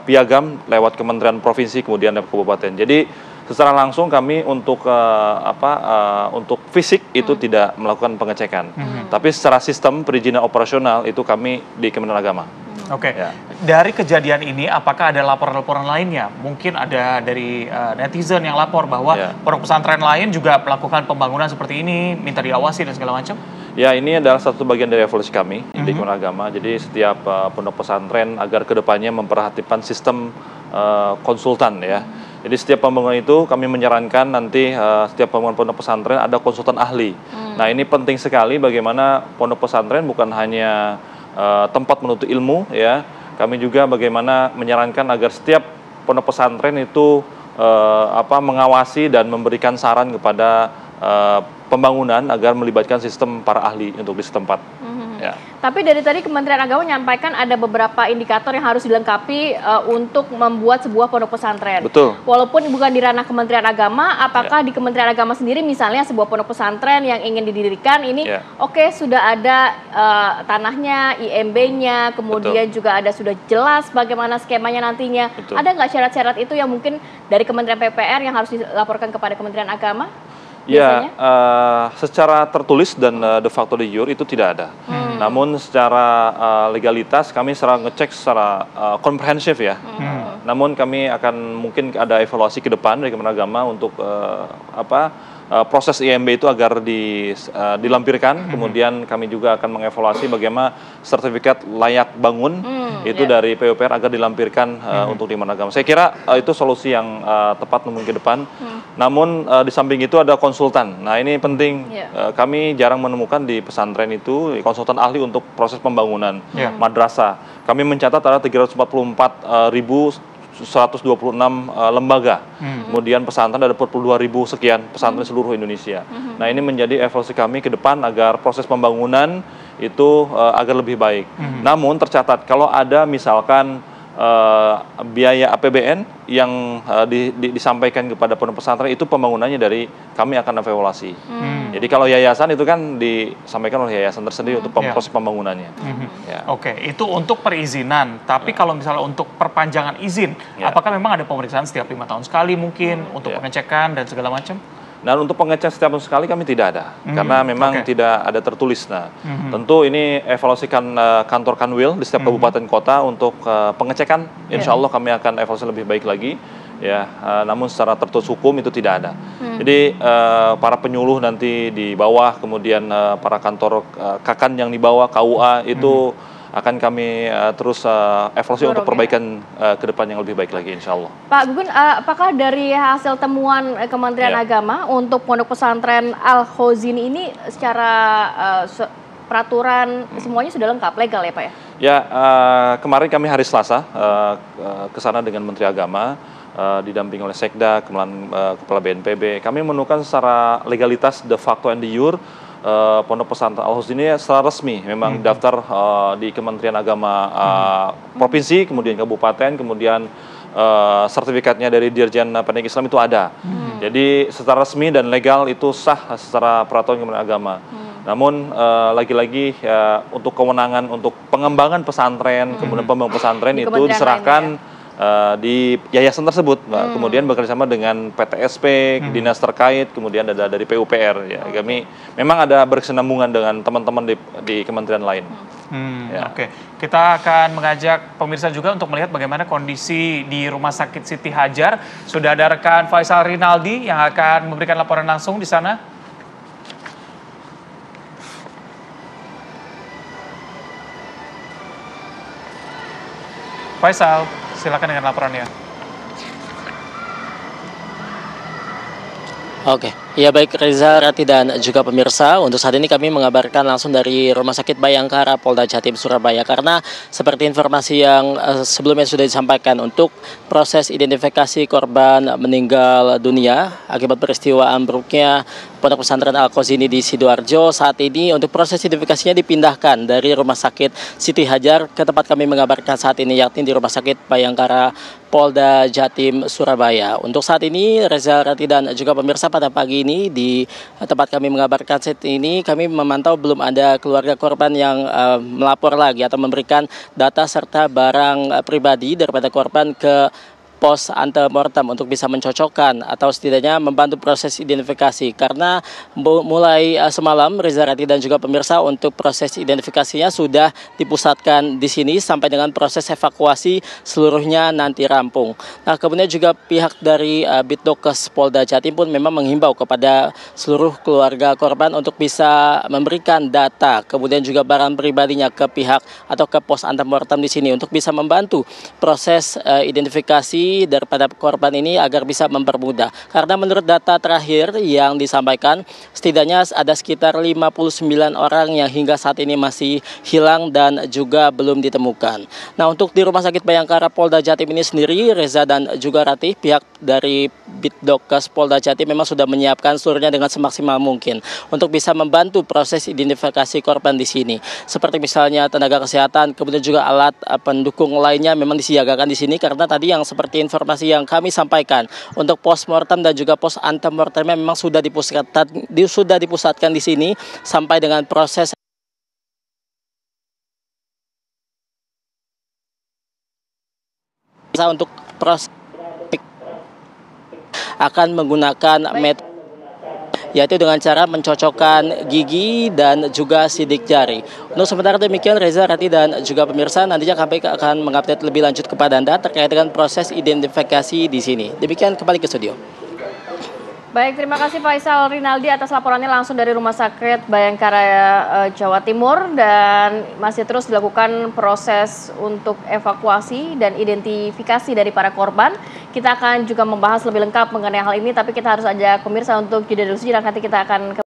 Speaker 11: piagam lewat Kementerian Provinsi, kemudian lewat Kabupaten. Jadi secara langsung kami untuk untuk fisik itu tidak melakukan pengecekan, tapi secara sistem perizinan operasional itu kami di Kementerian Agama.
Speaker 2: Oke, dari kejadian ini apakah ada laporan-laporan lainnya? Mungkin ada dari netizen yang lapor bahwa pondok pesantren lain juga melakukan pembangunan seperti ini, minta diawasi dan segala macam?
Speaker 11: Ya, ini adalah satu bagian dari evolusi kami di Kementerian Agama. Jadi setiap pondok pesantren agar kedepannya memperhatikan sistem konsultan, ya. Jadi setiap pembangunan itu kami menyarankan nanti setiap pembangunan pondok pesantren ada konsultan ahli. Nah, ini penting sekali bagaimana pondok pesantren bukan hanya tempat menuntut ilmu, ya. Kami juga bagaimana menyarankan agar setiap pondok pesantren itu mengawasi dan memberikan saran kepada pembangunan agar melibatkan sistem para ahli untuk di setempat. Ya.
Speaker 1: Tapi dari tadi Kementerian Agama menyampaikan ada beberapa indikator yang harus dilengkapi untuk membuat sebuah pondok pesantren.
Speaker 11: Betul.
Speaker 1: Walaupun bukan di ranah Kementerian Agama, apakah di Kementerian Agama sendiri misalnya sebuah pondok pesantren yang ingin didirikan ini, oke, sudah ada tanahnya, IMB-nya, kemudian juga ada sudah jelas bagaimana skemanya nantinya. Ada nggak syarat-syarat itu yang mungkin dari Kementerian PPR yang harus dilaporkan kepada Kementerian Agama?
Speaker 11: Ya, secara tertulis dan de facto de jure itu tidak ada. Namun secara legalitas kami ngecek secara komprehensif, ya. Namun kami akan mungkin ada evaluasi ke depan dari Kementerian Agama untuk proses IMB itu agar dilampirkan. Kemudian kami juga akan mengevaluasi bagaimana sertifikat layak bangun itu dari PUPR agar dilampirkan untuk di Kementerian Agama. Saya kira itu solusi yang tepat mungkin ke depan. Namun di samping itu ada konsultan. Nah, ini penting. Kami jarang menemukan di pesantren itu konsultan ahli untuk proses pembangunan madrasah. Kami mencatat ada 344.126 lembaga. Kemudian pesantren ada 42.000 sekian pesantren seluruh Indonesia. Nah, ini menjadi evaluasi kami ke depan agar proses pembangunan itu agar lebih baik. Namun tercatat kalau ada misalkan biaya APBN yang disampaikan kepada pondok pesantren itu pembangunannya dari kami akan evaluasi. Jadi kalau yayasan itu kan disampaikan oleh yayasan tersendiri untuk proses pembangunannya.
Speaker 2: Oke, itu untuk perizinan. Tapi kalau misalnya untuk perpanjangan izin, apakah memang ada pemeriksaan setiap 5 tahun sekali mungkin untuk pengecekan dan segala macam?
Speaker 11: Nah, untuk pengecekan setiap tahun sekali kami tidak ada, karena memang tidak ada tertulis. Nah, tentu ini evaluasikan kantor Kanwil di setiap kabupaten kota untuk pengecekan. Insya Allah kami akan evaluasi lebih baik lagi, ya. Namun secara tertulis hukum itu tidak ada. Jadi para penyuluh nanti di bawah, kemudian para kantor Kakan yang di bawah KUA itu akan kami terus evaluasi untuk perbaikan ke depan yang lebih baik lagi, insya Allah.
Speaker 1: Pak Gugun, apakah dari hasil temuan Kementerian Agama untuk pondok pesantren Al-Khozini ini secara peraturan semuanya sudah lengkap, legal ya Pak ya?
Speaker 11: Ya, kemarin kami hari Selasa ke sana dengan Menteri Agama, didampingi oleh Sekda, Kepala BNPB. Kami menemukan secara legalitas de facto and de jure Pondok Pesantren Al-Husn ini secara resmi memang daftar di Kementerian Agama Provinsi, kemudian Kabupaten, kemudian sertifikatnya dari Dirjen Pendidikan Islam itu ada. Jadi secara resmi dan legal itu sah secara peraturan Kementerian Agama. Namun lagi-lagi untuk kewenangan untuk pengembangan pesantren, kemudian pembangunan pesantren
Speaker 1: di
Speaker 11: itu diserahkan di yayasan tersebut, kemudian bekerjasama dengan PTSP, dinas terkait, kemudian ada dari PUPR. Ya, kami memang ada berkesinambungan dengan teman-teman di kementerian lain.
Speaker 2: Oke, kita akan mengajak pemirsa juga untuk melihat bagaimana kondisi di Rumah Sakit Siti Hajar. Sudah ada rekan Faisal Rinaldi yang akan memberikan laporan langsung di sana. Faisal, silakan dengan laporannya.
Speaker 13: Oke, ya baik Reza, Rati dan juga pemirsa, untuk saat ini kami mengabarkan langsung dari Rumah Sakit Bayangkara Polda Jatim Surabaya, karena seperti informasi yang sebelumnya sudah disampaikan, untuk proses identifikasi korban meninggal dunia akibat peristiwa ambruknya Pondok Pesantren Al-Husn ini di Sidoarjo, saat ini untuk proses identifikasinya dipindahkan dari Rumah Sakit Siti Hajar ke tempat kami mengabarkan saat ini, yakni di Rumah Sakit Bayangkara Polda Jatim Surabaya. Untuk saat ini Reza, Rati dan juga pemirsa, pada pagi ini di tempat kami mengabarkan saat ini kami memantau belum ada keluarga korban yang melapor lagi atau memberikan data serta barang pribadi daripada korban ke pos antemortem untuk bisa mencocokkan atau setidaknya membantu proses identifikasi, karena mulai semalam Reza, Rati dan juga pemirsa, untuk proses identifikasinya sudah dipusatkan di sini sampai dengan proses evakuasi seluruhnya nanti rampung. Nah, kemudian juga pihak dari Bitdokes Polda Jatim pun memang menghimbau kepada seluruh keluarga korban untuk bisa memberikan data kemudian juga barang pribadinya ke pihak atau ke pos antemortem di sini untuk bisa membantu proses identifikasi daripada korban ini agar bisa mempermudah. Karena menurut data terakhir yang disampaikan, setidaknya ada sekitar 59 orang yang hingga saat ini masih hilang dan juga belum ditemukan. Nah, untuk di Rumah Sakit Bayangkara Polda Jatim ini sendiri, Reza dan juga Rati, pihak dari Bitdokes Polda Jatim memang sudah menyiapkan seluruhnya dengan semaksimal mungkin untuk bisa membantu proses identifikasi korban di sini. Seperti misalnya tenaga kesehatan, kemudian juga alat pendukung lainnya memang disiagakan di sini, karena tadi yang seperti informasi yang kami sampaikan, untuk postmortem dan juga pos antemortemnya memang sudah dipusatkan di sini sampai dengan proses untuk proses akan menggunakan metode, yaitu dengan cara mencocokkan gigi dan juga sidik jari. Untuk sementara demikian Reza, Rati dan juga pemirsa, nantinya kami akan mengupdate lebih lanjut kepada Anda terkait dengan proses identifikasi di sini. Demikian, kembali ke studio.
Speaker 1: Baik, terima kasih Faisal Rinaldi atas laporannya langsung dari Rumah Sakit Bayangkara Jawa Timur, dan masih terus dilakukan proses untuk evakuasi dan identifikasi dari para korban. Kita akan juga membahas lebih lengkap mengenai hal ini, tapi kita harus ajak pemirsa untuk jeda dulu sejenak, nanti kita akan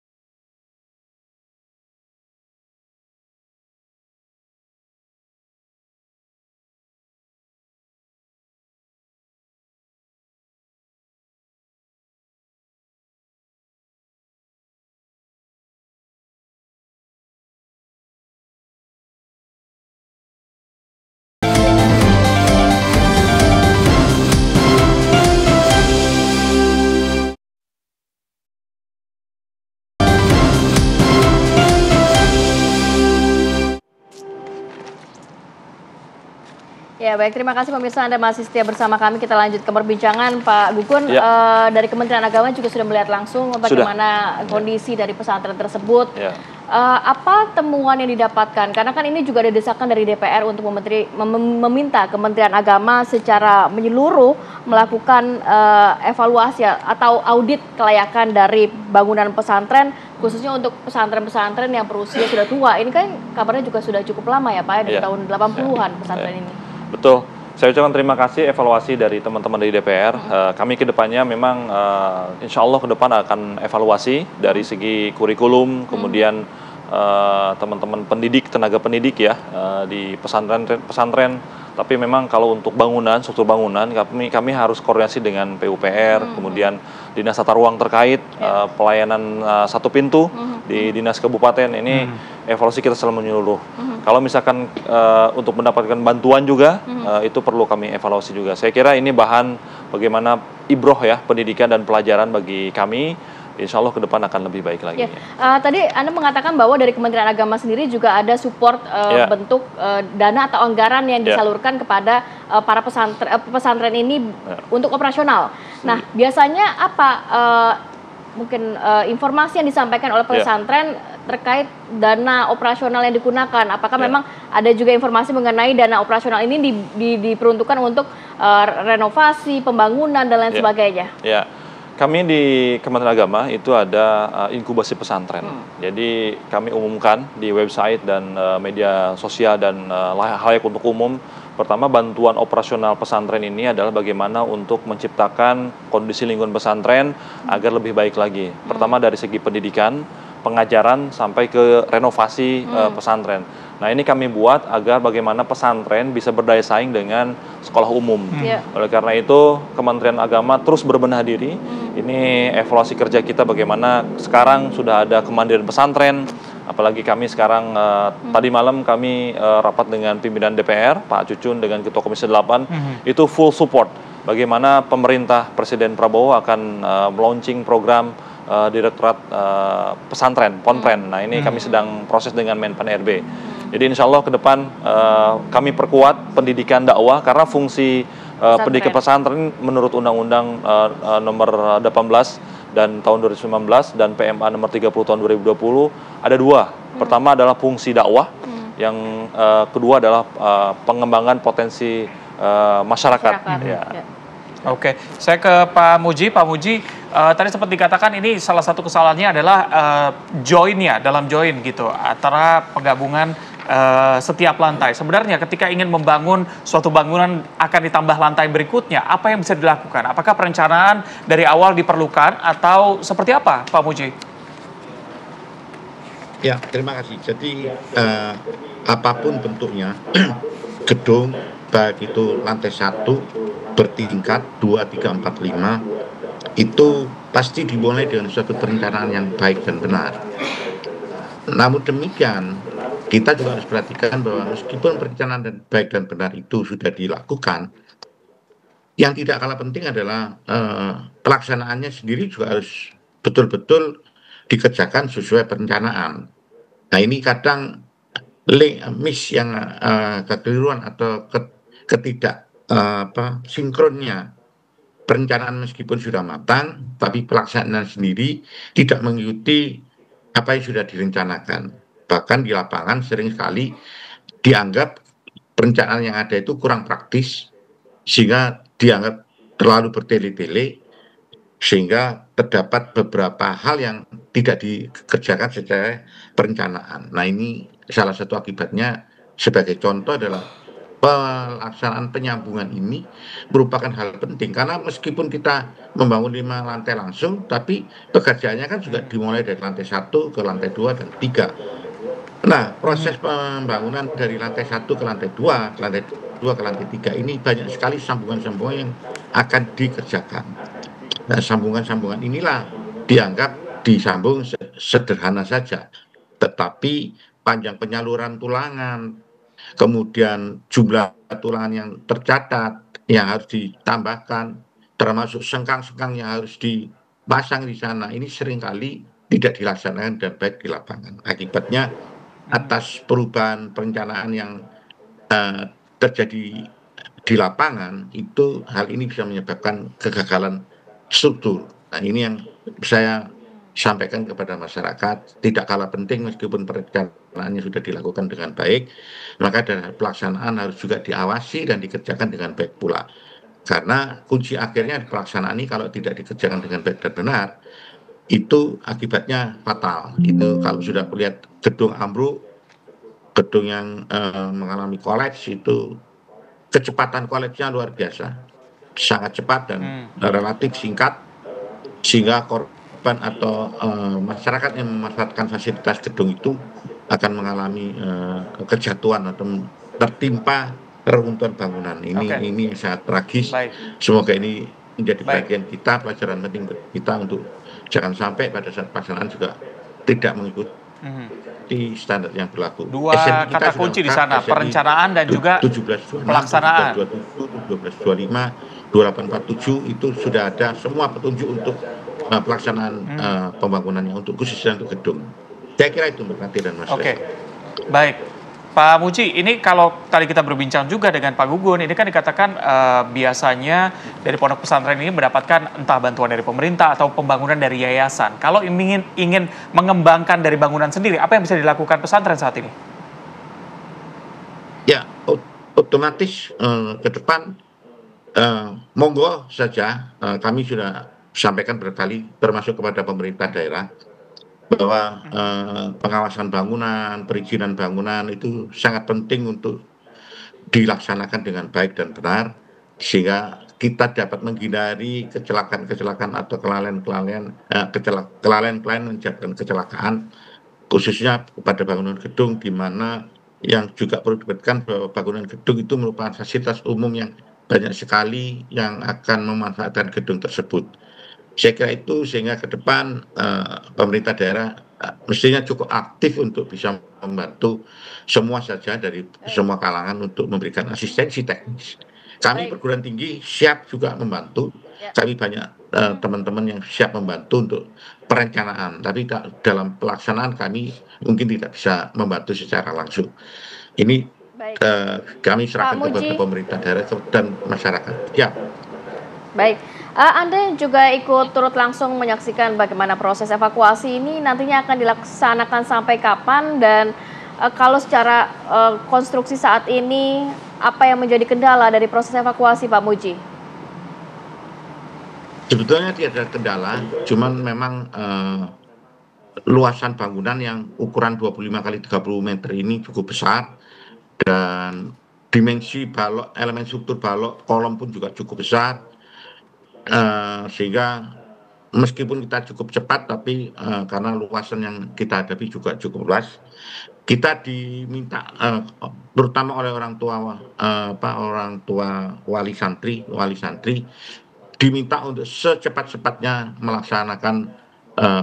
Speaker 1: Ya baik, terima kasih pemirsa, Anda masih setia bersama kami. Kita lanjut ke perbincangan. Pak Gugun, dari Kementerian Agama juga sudah melihat langsung bagaimana kondisi dari pesantren tersebut. Apa temuan yang didapatkan? Karena kan ini juga ada desakan dari DPR untuk meminta Kementerian Agama secara menyeluruh melakukan evaluasi atau audit kelayakan dari bangunan pesantren, khususnya untuk pesantren-pesantren yang berusia sudah tua. Ini kan kabarnya juga sudah cukup lama ya Pak, dari tahun 80-an pesantren ini.
Speaker 11: Betul. Saya ucapkan terima kasih evaluasi dari teman-teman dari DPR. Kami ke depannya memang insya Allah ke depan akan evaluasi dari segi kurikulum, kemudian teman-teman pendidik, tenaga pendidik ya di pesantren. Tapi memang kalau untuk bangunan, struktur bangunan, kami harus koordinasi dengan PUPR, kemudian Dinas Tata Ruang terkait, pelayanan satu pintu, di dinas kabupaten ini evaluasi kita selalu menyeluruh. Kalau misalkan untuk mendapatkan bantuan juga itu perlu kami evaluasi juga. Saya kira ini bahan bagaimana ibroh ya pendidikan dan pelajaran bagi kami. Insya Allah ke depan akan lebih baik lagi.
Speaker 1: Ya. Tadi Anda mengatakan bahwa dari Kementerian Agama sendiri juga ada support bentuk dana atau anggaran yang disalurkan kepada para pesantren ini untuk operasional. Nah, biasanya apa mungkin informasi yang disampaikan oleh pesantren terkait dana operasional yang digunakan? Apakah memang ada juga informasi mengenai dana operasional ini diperuntukkan untuk renovasi, pembangunan, dan lain sebagainya?
Speaker 11: Ya. Kami di Kementerian Agama itu ada inkubasi pesantren. Jadi kami umumkan di website dan media sosial dan layak untuk umum. Pertama, bantuan operasional pesantren ini adalah bagaimana untuk menciptakan kondisi lingkungan pesantren agar lebih baik lagi. Pertama dari segi pendidikan, pengajaran sampai ke renovasi pesantren. Nah, ini kami buat agar bagaimana pesantren bisa berdaya saing dengan sekolah umum. Oleh karena itu, Kementerian Agama terus berbenah diri. Ini evaluasi kerja kita bagaimana sekarang sudah ada kemandirian pesantren. Apalagi kami sekarang, tadi malam kami rapat dengan pimpinan DPR, Pak Cucun dengan Ketua Komisi 8, itu full support. Bagaimana pemerintah Presiden Prabowo akan launching program Direktorat Pesantren, Ponpren. Nah, ini kami sedang proses dengan Menpan RB. Jadi insya Allah ke depan kami perkuat pendidikan dakwah karena fungsi pendidikan pesantren menurut Undang-Undang nomor 18 dan tahun 2019 dan PMA nomor 30 tahun 2020 ada dua. Pertama adalah fungsi dakwah, yang kedua adalah pengembangan potensi masyarakat.
Speaker 2: Oke, saya ke Pak Muji. Pak Muji, tadi sempat dikatakan ini salah satu kesalahannya adalah dalam join gitu antara penggabungan setiap lantai. Sebenarnya ketika ingin membangun suatu bangunan akan ditambah lantai berikutnya, apa yang bisa dilakukan? Apakah perencanaan dari awal diperlukan atau seperti apa, Pak Muji?
Speaker 12: Ya, terima kasih. Jadi apapun bentuknya, gedung baik itu lantai 1 bertingkat 2, 3, 4, 5 itu pasti dimulai dengan suatu perencanaan yang baik dan benar. Namun demikian, kita juga harus perhatikan bahwa meskipun perencanaan dan baik dan benar itu sudah dilakukan, yang tidak kalah penting adalah pelaksanaannya sendiri juga harus betul-betul dikerjakan sesuai perencanaan. Nah, ini kadang miss yang kekeliruan atau ketidak sinkronnya. Perencanaan meskipun sudah matang, tapi pelaksanaan sendiri tidak mengikuti apa yang sudah direncanakan. Bahkan di lapangan sering sekali dianggap perencanaan yang ada itu kurang praktis, sehingga dianggap terlalu bertele-tele, sehingga terdapat beberapa hal yang tidak dikerjakan secara perencanaan. Nah, ini salah satu akibatnya. Sebagai contoh adalah pelaksanaan penyambungan ini merupakan hal penting, karena meskipun kita membangun 5 lantai langsung, tapi pekerjaannya kan juga dimulai dari lantai 1 ke lantai 2 dan 3. Nah, proses pembangunan dari lantai 1 ke lantai 2, ke lantai 2 ke lantai 3 ini banyak sekali sambungan-sambungan yang akan dikerjakan. Nah, sambungan-sambungan inilah dianggap disambung sederhana saja, tetapi panjang penyaluran tulangan, kemudian jumlah tulangan yang tercatat yang harus ditambahkan, termasuk sengkang-sengkang yang harus dipasang di sana, ini seringkali tidak dilaksanakan dan baik di lapangan. Akibatnya atas perubahan perencanaan yang terjadi di lapangan, itu hal ini bisa menyebabkan kegagalan struktur. Nah, ini yang saya sampaikan kepada masyarakat. Tidak kalah penting meskipun perencanaannya sudah dilakukan dengan baik, maka dari pelaksanaan harus juga diawasi dan dikerjakan dengan baik pula. Karena kunci akhirnya pelaksanaan ini kalau tidak dikerjakan dengan baik dan benar, itu akibatnya fatal. Itu kalau sudah melihat gedung ambruk, gedung yang mengalami kolaps, itu kecepatan kolapsnya luar biasa, sangat cepat dan relatif singkat, sehingga korban atau masyarakat yang memanfaatkan fasilitas gedung itu akan mengalami kejatuhan atau tertimpa reruntuhan bangunan. Ini sangat tragis. Semoga ini menjadi bagian kita, pelajaran penting kita untuk jangan sampai pada saat pelaksanaan juga tidak mengikuti standar yang berlaku.
Speaker 2: Dua kata kunci di sana, perencanaan dan juga
Speaker 12: 1726,
Speaker 2: pelaksanaan.
Speaker 12: 1727, 1225, 2847 itu sudah ada semua petunjuk untuk pelaksanaan pembangunannya untuk khususnya untuk gedung. Saya kira itu Mbak Nanti dan Mas.
Speaker 2: Oke, baik. Pak Muji, ini kalau tadi kita berbincang juga dengan Pak Gugun, ini kan dikatakan biasanya dari pondok pesantren ini mendapatkan entah bantuan dari pemerintah atau pembangunan dari yayasan. Kalau ingin mengembangkan dari bangunan sendiri, apa yang bisa dilakukan pesantren saat ini?
Speaker 12: Ya, otomatis ke depan monggo saja, kami sudah sampaikan berkali termasuk kepada pemerintah daerah bahwa pengawasan bangunan, perizinan bangunan itu sangat penting untuk dilaksanakan dengan baik dan benar sehingga kita dapat menghindari kecelakaan-kecelakaan atau kelalaian menyebabkan kecelakaan khususnya pada bangunan gedung, di mana yang juga perlu diperhatikan bahwa bangunan gedung itu merupakan fasilitas umum yang banyak sekali yang akan memanfaatkan gedung tersebut. Saya kira itu sehingga ke depan pemerintah daerah mestinya cukup aktif untuk bisa membantu semua saja dari semua kalangan untuk memberikan asistensi teknis. Kami perguruan tinggi siap juga membantu. Kami banyak teman-teman yang siap membantu untuk perencanaan, tapi dalam pelaksanaan kami mungkin tidak bisa membantu secara langsung. Ini kami serahkan kepada pemerintah daerah dan masyarakat. Ya.
Speaker 1: Baik. Anda juga ikut turut langsung menyaksikan bagaimana proses evakuasi ini nantinya akan dilaksanakan sampai kapan, dan kalau secara konstruksi saat ini apa yang menjadi kendala dari proses evakuasi, Pak Muji?
Speaker 12: Sebetulnya tidak ada kendala, cuman memang luasan bangunan yang ukuran 25 kali 30 meter ini cukup besar dan dimensi balok, elemen struktur balok, kolom pun juga cukup besar. Sehingga meskipun kita cukup cepat, tapi karena luasan yang kita hadapi juga cukup luas, kita diminta terutama oleh orang tua wali santri diminta untuk secepat-cepatnya melaksanakan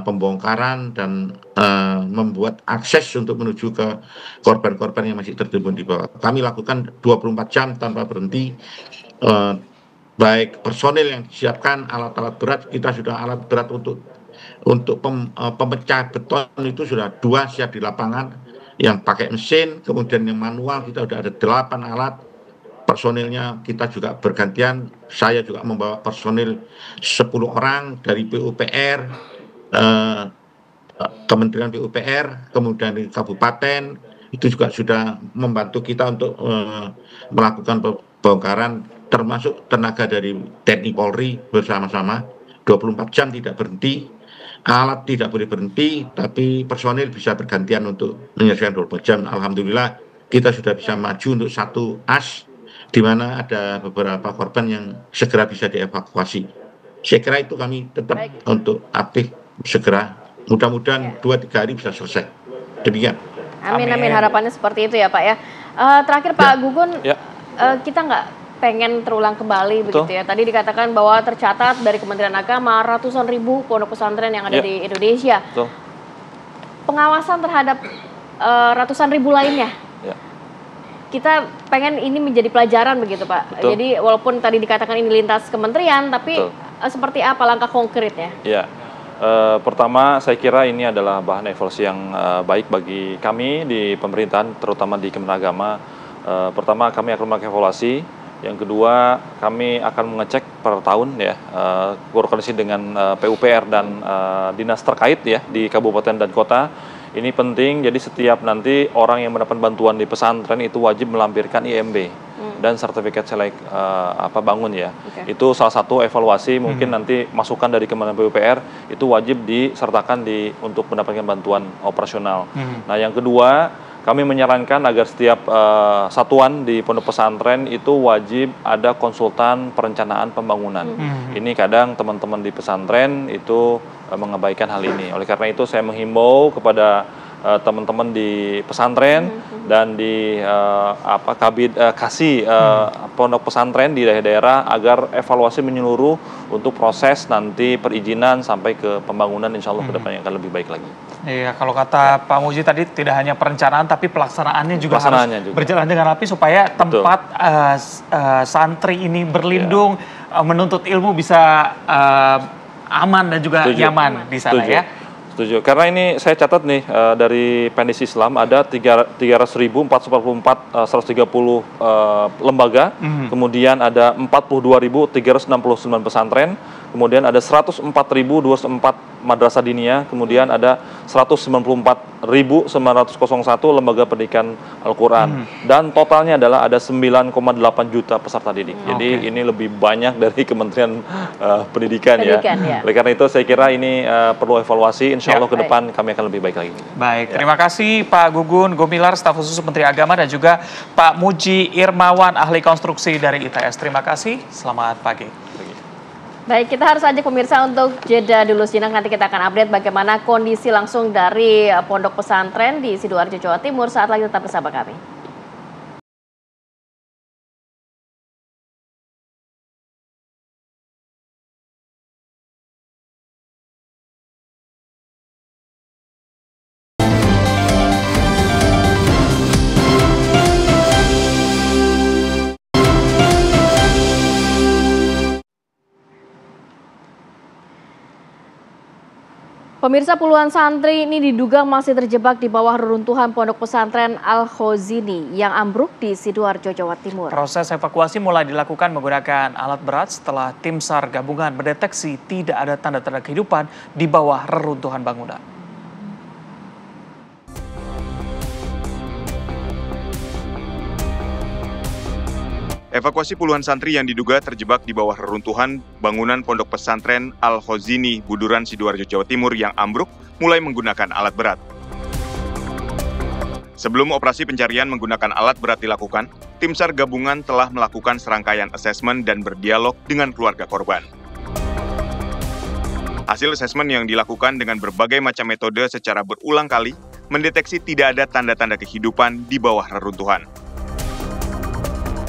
Speaker 12: pembongkaran dan membuat akses untuk menuju ke korban-korban yang masih tertimbun di bawah. Kami lakukan 24 jam tanpa berhenti. Baik personil yang disiapkan, alat-alat berat, kita sudah alat berat untuk pemecah beton itu sudah 2 siap di lapangan yang pakai mesin, kemudian yang manual kita sudah ada 8 alat. Personilnya kita juga bergantian, saya juga membawa personil 10 orang dari PUPR, Kementerian PUPR, kemudian di kabupaten, itu juga sudah membantu kita untuk melakukan pembongkaran, termasuk tenaga dari TNI Polri bersama-sama 24 jam tidak berhenti, alat tidak boleh berhenti, tapi personil bisa bergantian untuk menyelesaikan 24 jam. Alhamdulillah kita sudah bisa maju untuk 1 as, di mana ada beberapa korban yang segera bisa dievakuasi. Saya kira itu kami tetap untuk aktif segera, mudah-mudahan 2-3 hari bisa selesai. Demikian.
Speaker 1: Amin, amin, harapannya seperti itu ya Pak ya. Terakhir Pak Gugun, kita nggak pengen terulang kembali begitu ya. Tadi dikatakan bahwa tercatat dari Kementerian Agama ratusan ribu pondok pesantren yang ada di Indonesia. Pengawasan terhadap ratusan ribu lainnya. Kita pengen ini menjadi pelajaran begitu Pak. Jadi walaupun tadi dikatakan ini lintas kementerian, tapi seperti apa langkah konkretnya?
Speaker 11: Ya. Pertama, saya kira ini adalah bahan evaluasi yang baik bagi kami di pemerintahan, terutama di Kementerian Agama. Pertama, kami akan melakukan evaluasi. Yang kedua, kami akan mengecek per tahun ya, koordinasi dengan PUPR dan dinas terkait ya di kabupaten dan kota. Ini penting, jadi setiap nanti orang yang mendapat bantuan di pesantren itu wajib melampirkan IMB dan sertifikat bangun ya. Itu salah satu evaluasi, mungkin nanti masukan dari Kementerian PUPR itu wajib disertakan untuk mendapatkan bantuan operasional. Nah, yang kedua, kami menyarankan agar setiap satuan di pondok pesantren itu wajib ada konsultan perencanaan pembangunan. Ini kadang teman-teman di pesantren itu mengabaikan hal ini. Oleh karena itu saya menghimbau kepada teman-teman di pesantren dan di kasih pondok pesantren di daerah-daerah agar evaluasi menyeluruh untuk proses nanti perizinan sampai ke pembangunan, insya Allah ke depannya akan lebih baik lagi.
Speaker 2: Iya, kalau kata Pak Muji tadi tidak hanya perencanaan tapi pelaksanaannya juga harus berjalan dengan rapi supaya tempat santri ini berlindung, menuntut ilmu bisa aman dan juga nyaman di sana ya.
Speaker 11: Setuju. Karena ini saya catat nih dari Pendidik Islam ada 300.444 130 lembaga, kemudian ada 42.369 pesantren, kemudian ada 104.204 madrasah diniyah, kemudian ada 194.901 lembaga pendidikan Al-Quran, dan totalnya adalah ada 9,8 juta peserta didik. Jadi ini lebih banyak dari Kementerian Pendidikan ya. Oleh karena itu saya kira ini perlu evaluasi. Insya Allah ke depan kami akan lebih baik lagi.
Speaker 2: Baik, terima kasih Pak Gugun Gumilar, staf khusus Menteri Agama, dan juga Pak Muji Irmawan, ahli konstruksi dari ITS. Terima kasih, selamat pagi.
Speaker 1: Baik, kita harus ajak pemirsa untuk jeda dulu sejenak. Nanti kita akan update bagaimana kondisi langsung dari Pondok Pesantren di Sidoarjo, Jawa Timur. Saat lagi tetap bersama kami. Pemirsa, puluhan santri ini diduga masih terjebak di bawah reruntuhan Pondok Pesantren Al-Khozini yang ambruk di Sidoarjo, Jawa Timur.
Speaker 2: Proses evakuasi mulai dilakukan menggunakan alat berat setelah tim SAR gabungan mendeteksi tidak ada tanda-tanda kehidupan di bawah reruntuhan bangunan.
Speaker 14: Evakuasi puluhan santri yang diduga terjebak di bawah reruntuhan bangunan Pondok Pesantren Al-Khozini, Buduran, Sidoarjo, Jawa Timur yang ambruk mulai menggunakan alat berat. Sebelum operasi pencarian menggunakan alat berat dilakukan, tim SAR gabungan telah melakukan serangkaian asesmen dan berdialog dengan keluarga korban. Hasil asesmen yang dilakukan dengan berbagai macam metode secara berulang kali mendeteksi tidak ada tanda-tanda kehidupan di bawah reruntuhan.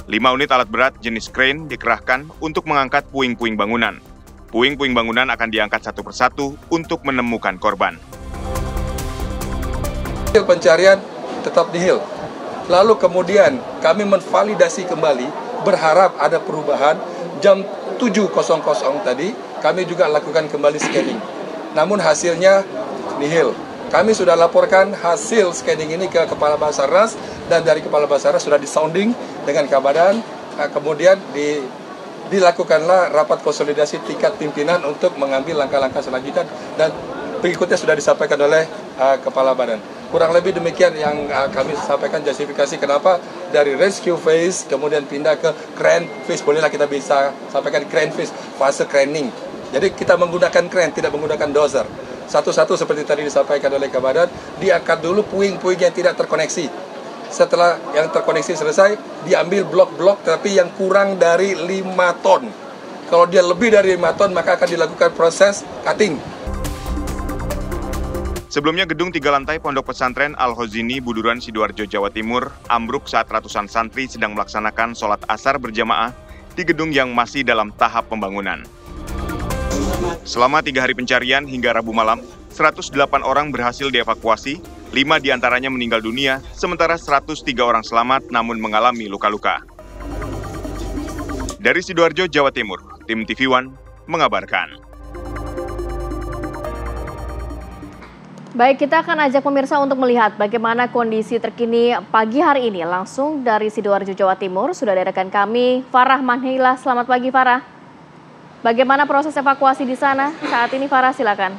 Speaker 14: 5 unit alat berat jenis crane dikerahkan untuk mengangkat puing-puing bangunan. Puing-puing bangunan akan diangkat satu persatu untuk menemukan korban.
Speaker 15: Hasil pencarian tetap nihil. Lalu kemudian kami menvalidasi kembali, berharap ada perubahan. Jam 7.00 tadi kami juga lakukan kembali scanning. Namun hasilnya nihil. Kami sudah laporkan hasil scanning ini ke Kepala Basarnas, dan dari Kepala Basarnas sudah disounding dengan Kabadan. Kemudian dilakukanlah rapat konsolidasi tingkat pimpinan untuk mengambil langkah-langkah selanjutnya, dan berikutnya sudah disampaikan oleh Kepala Badan. Kurang lebih demikian yang kami sampaikan justifikasi kenapa dari rescue phase kemudian pindah ke crane phase. Bolehlah kita bisa sampaikan crane phase, fase craning. Jadi kita menggunakan crane, tidak menggunakan dozer. Satu-satu seperti tadi disampaikan oleh Kabadan, diangkat dulu puing-puing yang tidak terkoneksi. Setelah yang terkoneksi selesai, diambil blok-blok tapi yang kurang dari 5 ton. Kalau dia lebih dari 5 ton, maka akan dilakukan proses cutting.
Speaker 14: Sebelumnya, gedung 3 lantai Pondok Pesantren Al-Khozini, Buduran, Sidoarjo, Jawa Timur ambruk saat ratusan santri sedang melaksanakan sholat asar berjamaah di gedung yang masih dalam tahap pembangunan. Selama 3 hari pencarian hingga Rabu malam, 108 orang berhasil dievakuasi, 5 diantaranya meninggal dunia, sementara 103 orang selamat namun mengalami luka-luka. Dari Sidoarjo, Jawa Timur, tim TV One mengabarkan.
Speaker 1: Baik, kita akan ajak pemirsa untuk melihat bagaimana kondisi terkini pagi hari ini langsung dari Sidoarjo, Jawa Timur. Sudah ada rekan kami, Farah Manhila. Selamat pagi, Farah. Bagaimana proses evakuasi di sana saat ini, Farah? Silakan.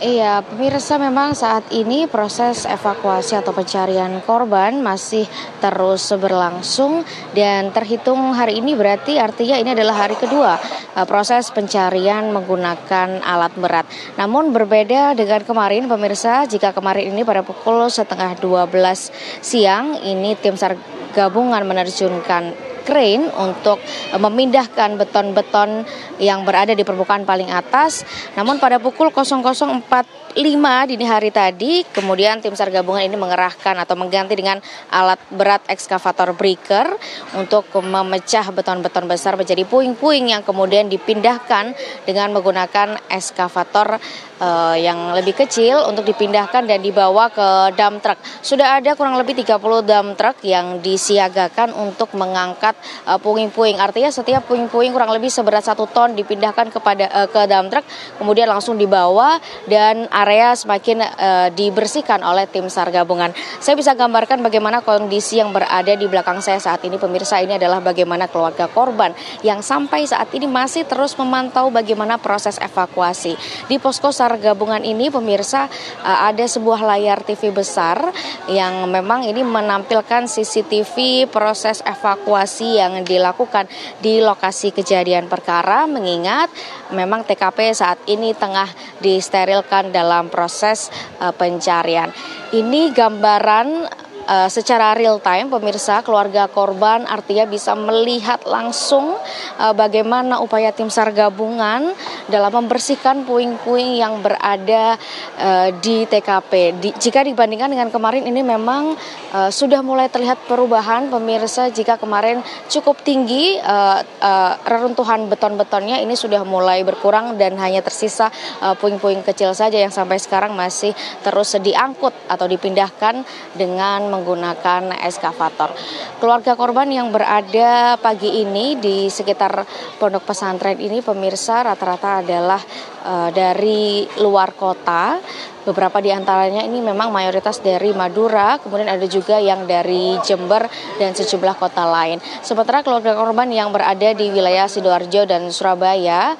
Speaker 16: Iya, pemirsa, memang saat ini proses evakuasi atau pencarian korban masih terus berlangsung, dan terhitung hari ini berarti artinya ini adalah hari kedua proses pencarian menggunakan alat berat. Namun berbeda dengan kemarin, pemirsa, jika kemarin ini pada pukul 11:30 siang ini tim SAR gabungan menerjunkan crane untuk memindahkan beton-beton yang berada di permukaan paling atas. Namun pada pukul 00.45 dini hari tadi, kemudian tim SAR gabungan ini mengerahkan atau mengganti dengan alat berat ekskavator breaker untuk memecah beton-beton besar menjadi puing-puing yang kemudian dipindahkan dengan menggunakan ekskavator yang lebih kecil untuk dipindahkan dan dibawa ke dump truck. Sudah ada kurang lebih 30 dump truck yang disiagakan untuk mengangkat puing-puing. Artinya setiap puing-puing kurang lebih seberat 1 ton dipindahkan ke dump truck, kemudian langsung dibawa dan area semakin dibersihkan oleh tim SAR gabungan. Saya bisa gambarkan bagaimana kondisi yang berada di belakang saya saat ini, pemirsa. Ini adalah bagaimana keluarga korban yang sampai saat ini masih terus memantau bagaimana proses evakuasi. Di posko SAR gabungan ini, pemirsa, ada sebuah layar TV besar yang memang ini menampilkan CCTV proses evakuasi yang dilakukan di lokasi kejadian perkara, mengingat memang TKP saat ini tengah disterilkan dalam proses pencarian. Ini gambaran secara real time, pemirsa. Keluarga korban artinya bisa melihat langsung bagaimana upaya tim SAR gabungan dalam membersihkan puing-puing yang berada di TKP. Jika dibandingkan dengan kemarin, ini memang sudah mulai terlihat perubahan, pemirsa. Jika kemarin cukup tinggi reruntuhan beton-betonnya, ini sudah mulai berkurang dan hanya tersisa puing-puing kecil saja yang sampai sekarang masih terus diangkut atau dipindahkan dengan menggunakan ekskavator. Keluarga korban yang berada pagi ini di sekitar pondok pesantren ini, pemirsa, rata-rata adalah dari luar kota. Beberapa di antaranya ini memang mayoritas dari Madura, kemudian ada juga yang dari Jember dan sejumlah kota lain. Sementara keluarga korban yang berada di wilayah Sidoarjo dan Surabaya,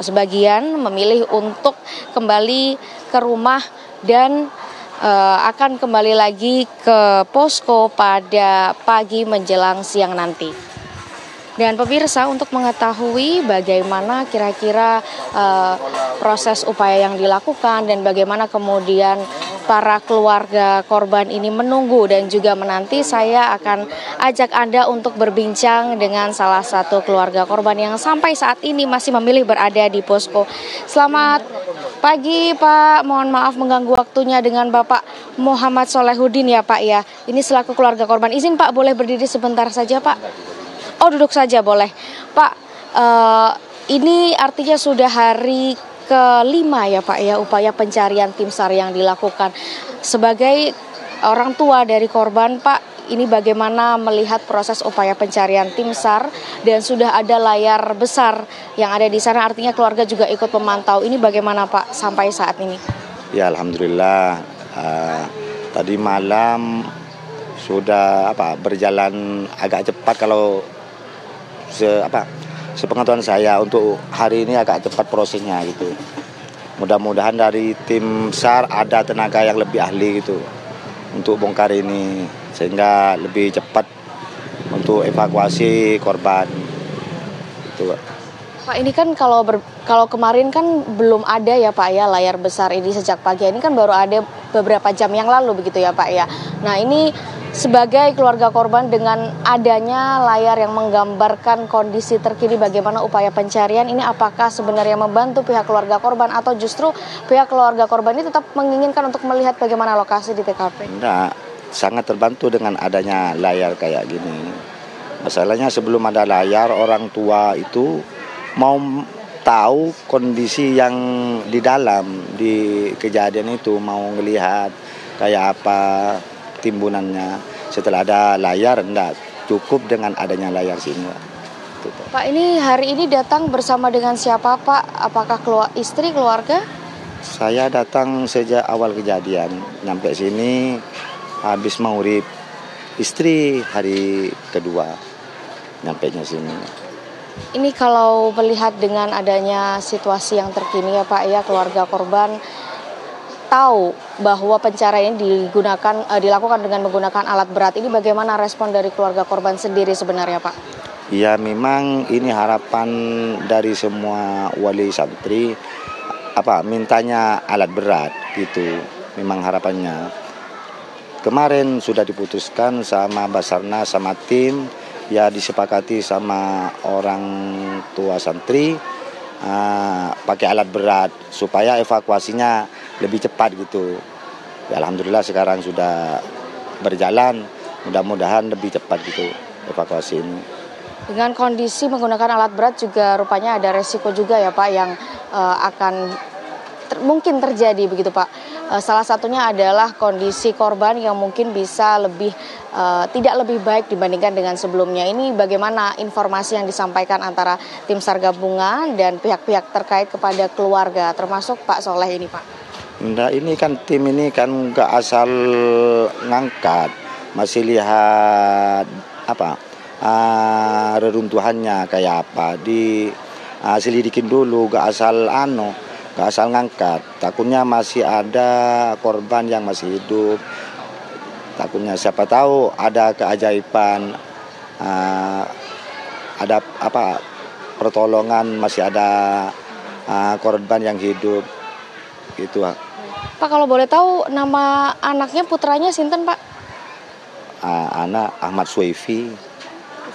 Speaker 16: sebagian memilih untuk kembali ke rumah dan akan kembali lagi ke posko pada pagi menjelang siang nanti. Dan pemirsa, untuk mengetahui bagaimana kira-kira proses upaya yang dilakukan dan bagaimana kemudian para keluarga korban ini menunggu dan juga menanti, saya akan ajak Anda untuk berbincang dengan salah satu keluarga korban yang sampai saat ini masih memilih berada di posko. Selamat pagi Pak, mohon maaf mengganggu waktunya dengan Bapak Muhammad Solehudin ya Pak ya. Ini selaku keluarga korban. Izin Pak, boleh berdiri sebentar saja Pak? Oh, duduk saja boleh. Pak, ini artinya sudah hari kelima ya Pak ya upaya pencarian tim SAR yang dilakukan. Sebagai orang tua dari korban Pak, ini bagaimana melihat proses upaya pencarian tim SAR dan sudah ada layar besar yang ada di sana, artinya keluarga juga ikut memantau. Ini bagaimana Pak sampai saat ini?
Speaker 17: Ya alhamdulillah, tadi malam sudah berjalan agak cepat kalau sepengetahuan saya. Untuk hari ini agak cepat prosesnya gitu. Mudah-mudahan dari tim SAR ada tenaga yang lebih ahli gitu untuk bongkar ini sehingga lebih cepat untuk evakuasi korban. Gitu, Pak.
Speaker 16: Pak, ini kan kalau kemarin kan belum ada ya Pak ya layar besar ini sejak pagi. Ini kan baru ada beberapa jam yang lalu begitu ya Pak ya. Nah, ini sebagai keluarga korban dengan adanya layar yang menggambarkan kondisi terkini bagaimana upaya pencarian ini, apakah sebenarnya membantu pihak keluarga korban atau justru pihak keluarga korban ini tetap menginginkan untuk melihat bagaimana lokasi di TKP?
Speaker 17: Enggak, sangat terbantu dengan adanya layar kayak gini. Masalahnya sebelum ada layar, orang tua itu mau tahu kondisi yang di dalam di kejadian itu, mau ngelihat kayak apa timbunannya. Setelah ada layar, enggak cukup dengan adanya layar sini.
Speaker 16: Pak, ini hari ini datang bersama dengan siapa Pak? Apakah istri, keluarga?
Speaker 17: Saya datang sejak awal kejadian, nyampe sini habis maghrib. Istri hari kedua nyampenya sini.
Speaker 16: Ini kalau melihat dengan adanya situasi yang terkini ya Pak ya, keluarga korban tahu bahwa pencarian ini dilakukan dengan menggunakan alat berat. Ini bagaimana respon dari keluarga korban sendiri sebenarnya Pak?
Speaker 17: Ya memang ini harapan dari semua wali santri, mintanya alat berat gitu. Memang harapannya. Kemarin sudah diputuskan sama Basarnas sama tim ya disepakati sama orang tua santri pakai alat berat supaya evakuasinya lebih cepat gitu. Ya, alhamdulillah sekarang sudah berjalan, mudah-mudahan lebih cepat gitu evakuasi ini.
Speaker 16: Dengan kondisi menggunakan alat berat juga rupanya ada resiko juga ya Pak yang akan mungkin terjadi begitu Pak. Salah satunya adalah kondisi korban yang mungkin bisa lebih tidak lebih baik dibandingkan dengan sebelumnya. Ini bagaimana informasi yang disampaikan antara tim SAR gabungan dan pihak-pihak terkait kepada keluarga, termasuk Pak Soleh ini Pak?
Speaker 17: Nah, ini kan tim ini kan nggak asal ngangkat, masih lihat reruntuhannya kayak apa, selidikin dulu, nggak asal ngangkat. Takutnya masih ada korban yang masih hidup. Takutnya siapa tahu ada keajaiban, ada pertolongan, masih ada korban yang hidup gitu.
Speaker 16: Pak, kalau boleh tahu nama anaknya, putranya sinten Pak?
Speaker 17: Anak Ahmad Suwaifi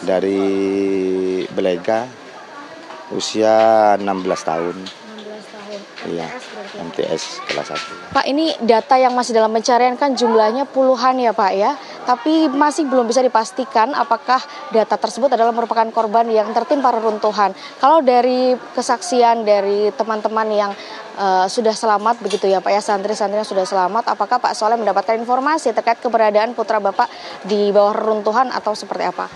Speaker 17: dari Belega, usia 16 tahun. Iya, MTS kelas 1.
Speaker 16: Pak, ini data yang masih dalam pencarian kan jumlahnya puluhan ya Pak ya. Tapi masih belum bisa dipastikan apakah data tersebut adalah merupakan korban yang tertimpa reruntuhan. Kalau dari kesaksian dari teman-teman yang sudah selamat begitu ya Pak ya, santri-santri yang sudah selamat, apakah Pak Soleh mendapatkan informasi terkait keberadaan putra Bapak di bawah reruntuhan atau seperti apa?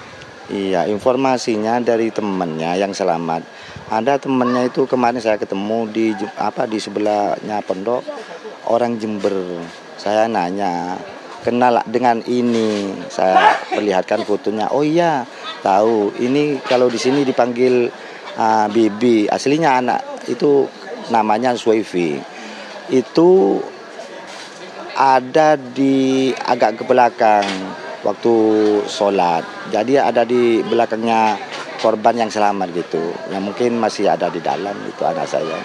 Speaker 17: Iya, informasinya dari temannya yang selamat. Ada temannya itu kemarin saya ketemu di sebelahnya pondok, orang Jember. Saya nanya, kenal dengan ini? Saya perlihatkan fotonya. Oh iya, tahu. Ini kalau di sini dipanggil Bibi. Aslinya anak itu namanya Suwaifi. Itu ada di agak ke belakang waktu sholat. Jadi ada di belakangnya korban yang selamat gitu. Yang mungkin masih ada di dalam, itu anak saya.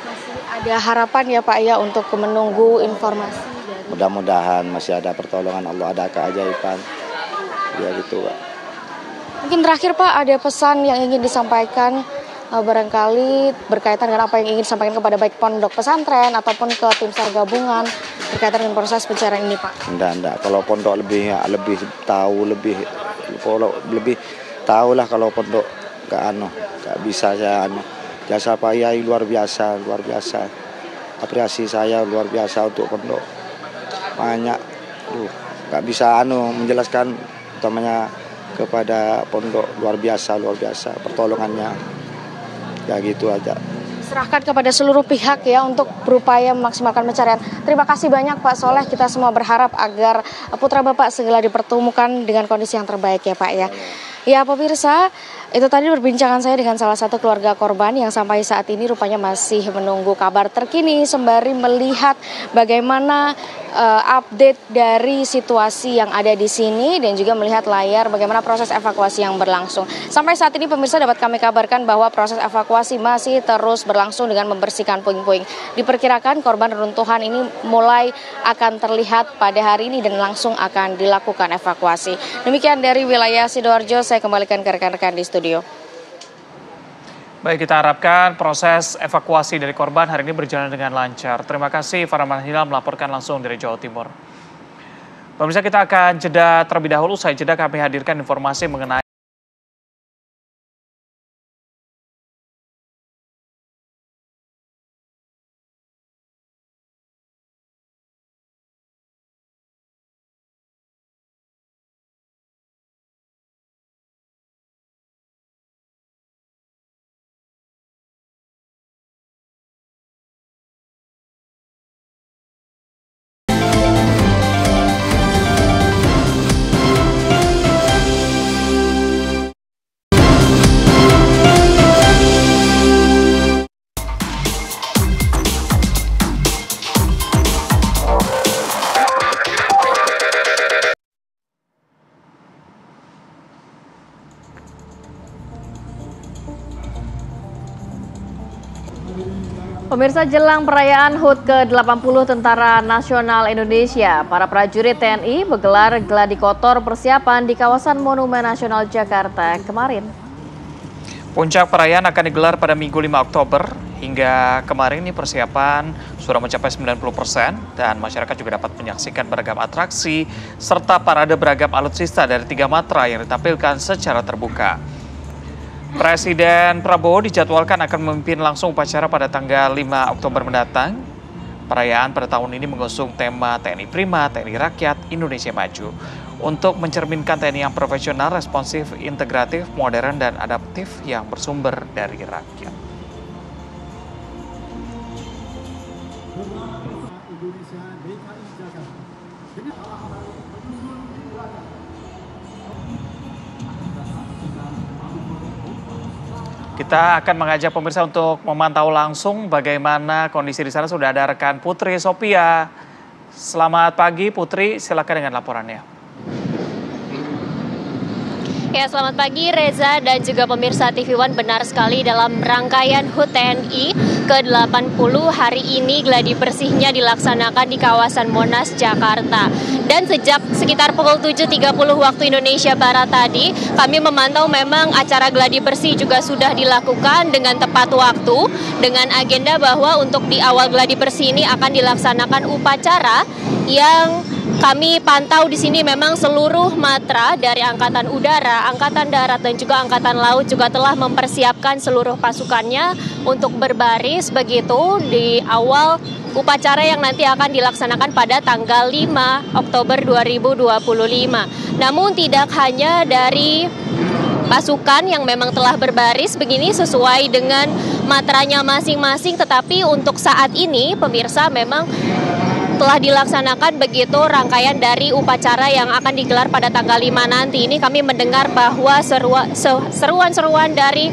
Speaker 16: Masih ada harapan ya Pak ya untuk menunggu informasi.
Speaker 17: Mudah-mudahan masih ada pertolongan Allah, ada keajaiban. Ya gitu Pak.
Speaker 16: Mungkin terakhir Pak, ada pesan yang ingin disampaikan barangkali berkaitan dengan apa yang ingin disampaikan kepada baik pondok pesantren ataupun ke tim SAR gabungan berkaitan dengan proses pencarian ini Pak?
Speaker 17: Enggak. Kalau pondok lebih tahu lah kalau pondok nggak bisa saya jasa Pak Yai luar biasa. Apresiasi saya luar biasa untuk pondok. Banyak nggak bisa menjelaskan utamanya kepada pondok luar biasa pertolongannya. Ya gitu aja.
Speaker 16: Serahkan kepada seluruh pihak ya untuk berupaya memaksimalkan pencarian. Terima kasih banyak Pak Soleh. Kita semua berharap agar putra Bapak segera dipertemukan dengan kondisi yang terbaik ya Pak ya. Ya pemirsa, itu tadi perbincangan saya dengan salah satu keluarga korban yang sampai saat ini rupanya masih menunggu kabar terkini sembari melihat bagaimana update dari situasi yang ada di sini dan juga melihat layar bagaimana proses evakuasi yang berlangsung. Sampai saat ini pemirsa dapat kami kabarkan bahwa proses evakuasi masih terus berlangsung dengan membersihkan puing-puing. Diperkirakan korban reruntuhan ini mulai akan terlihat pada hari ini dan langsung akan dilakukan evakuasi. Demikian dari wilayah Sidoarjo, saya kembalikan ke rekan-rekan di studio.
Speaker 2: Baik, kita harapkan proses evakuasi dari korban hari ini berjalan dengan lancar. Terima kasih Farah Manhila melaporkan langsung dari Jawa Timur. Pemirsa, kita akan jeda terlebih dahulu. Usai jeda kami hadirkan informasi mengenai
Speaker 1: Pemirsa, jelang perayaan HUT ke-80 Tentara Nasional Indonesia, para prajurit TNI menggelar gladi kotor persiapan di kawasan Monumen Nasional Jakarta kemarin.
Speaker 2: Puncak perayaan akan digelar pada Minggu 5 Oktober. Hingga kemarin ini persiapan sudah mencapai 90% dan masyarakat juga dapat menyaksikan beragam atraksi serta parade beragam alutsista dari 3 matra yang ditampilkan secara terbuka. Presiden Prabowo dijadwalkan akan memimpin langsung upacara pada tanggal 5 Oktober mendatang. Perayaan pada tahun ini mengusung tema TNI Prima, TNI Rakyat, Indonesia Maju. Untuk mencerminkan TNI yang profesional, responsif, integratif, modern, dan adaptif yang bersumber dari rakyat. Kita akan mengajak pemirsa untuk memantau langsung bagaimana kondisi di sana. Sudah ada rekan Putri Sophia. Selamat pagi Putri, silakan dengan laporannya.
Speaker 18: Ya, selamat pagi Reza dan juga pemirsa TV One. Benar sekali, dalam rangkaian HUT TNI ke-80 hari ini gladi bersihnya dilaksanakan di kawasan Monas, Jakarta. Dan sejak sekitar pukul 7.30 waktu Indonesia Barat tadi, kami memantau memang acara gladi bersih juga sudah dilakukan dengan tepat waktu, dengan agenda bahwa untuk di awal gladi bersih ini akan dilaksanakan upacara yang kami pantau di sini. Memang seluruh matra dari Angkatan Udara, Angkatan Darat, dan juga Angkatan Laut juga telah mempersiapkan seluruh pasukannya untuk berbaris begitu di awal upacara yang nanti akan dilaksanakan pada tanggal 5 Oktober 2025. Namun tidak hanya dari pasukan yang memang telah berbaris begini sesuai dengan matranya masing-masing, tetapi untuk saat ini pemirsa memang telah dilaksanakan begitu rangkaian dari upacara yang akan digelar pada tanggal 5 nanti. Ini kami mendengar bahwa seruan-seruan dari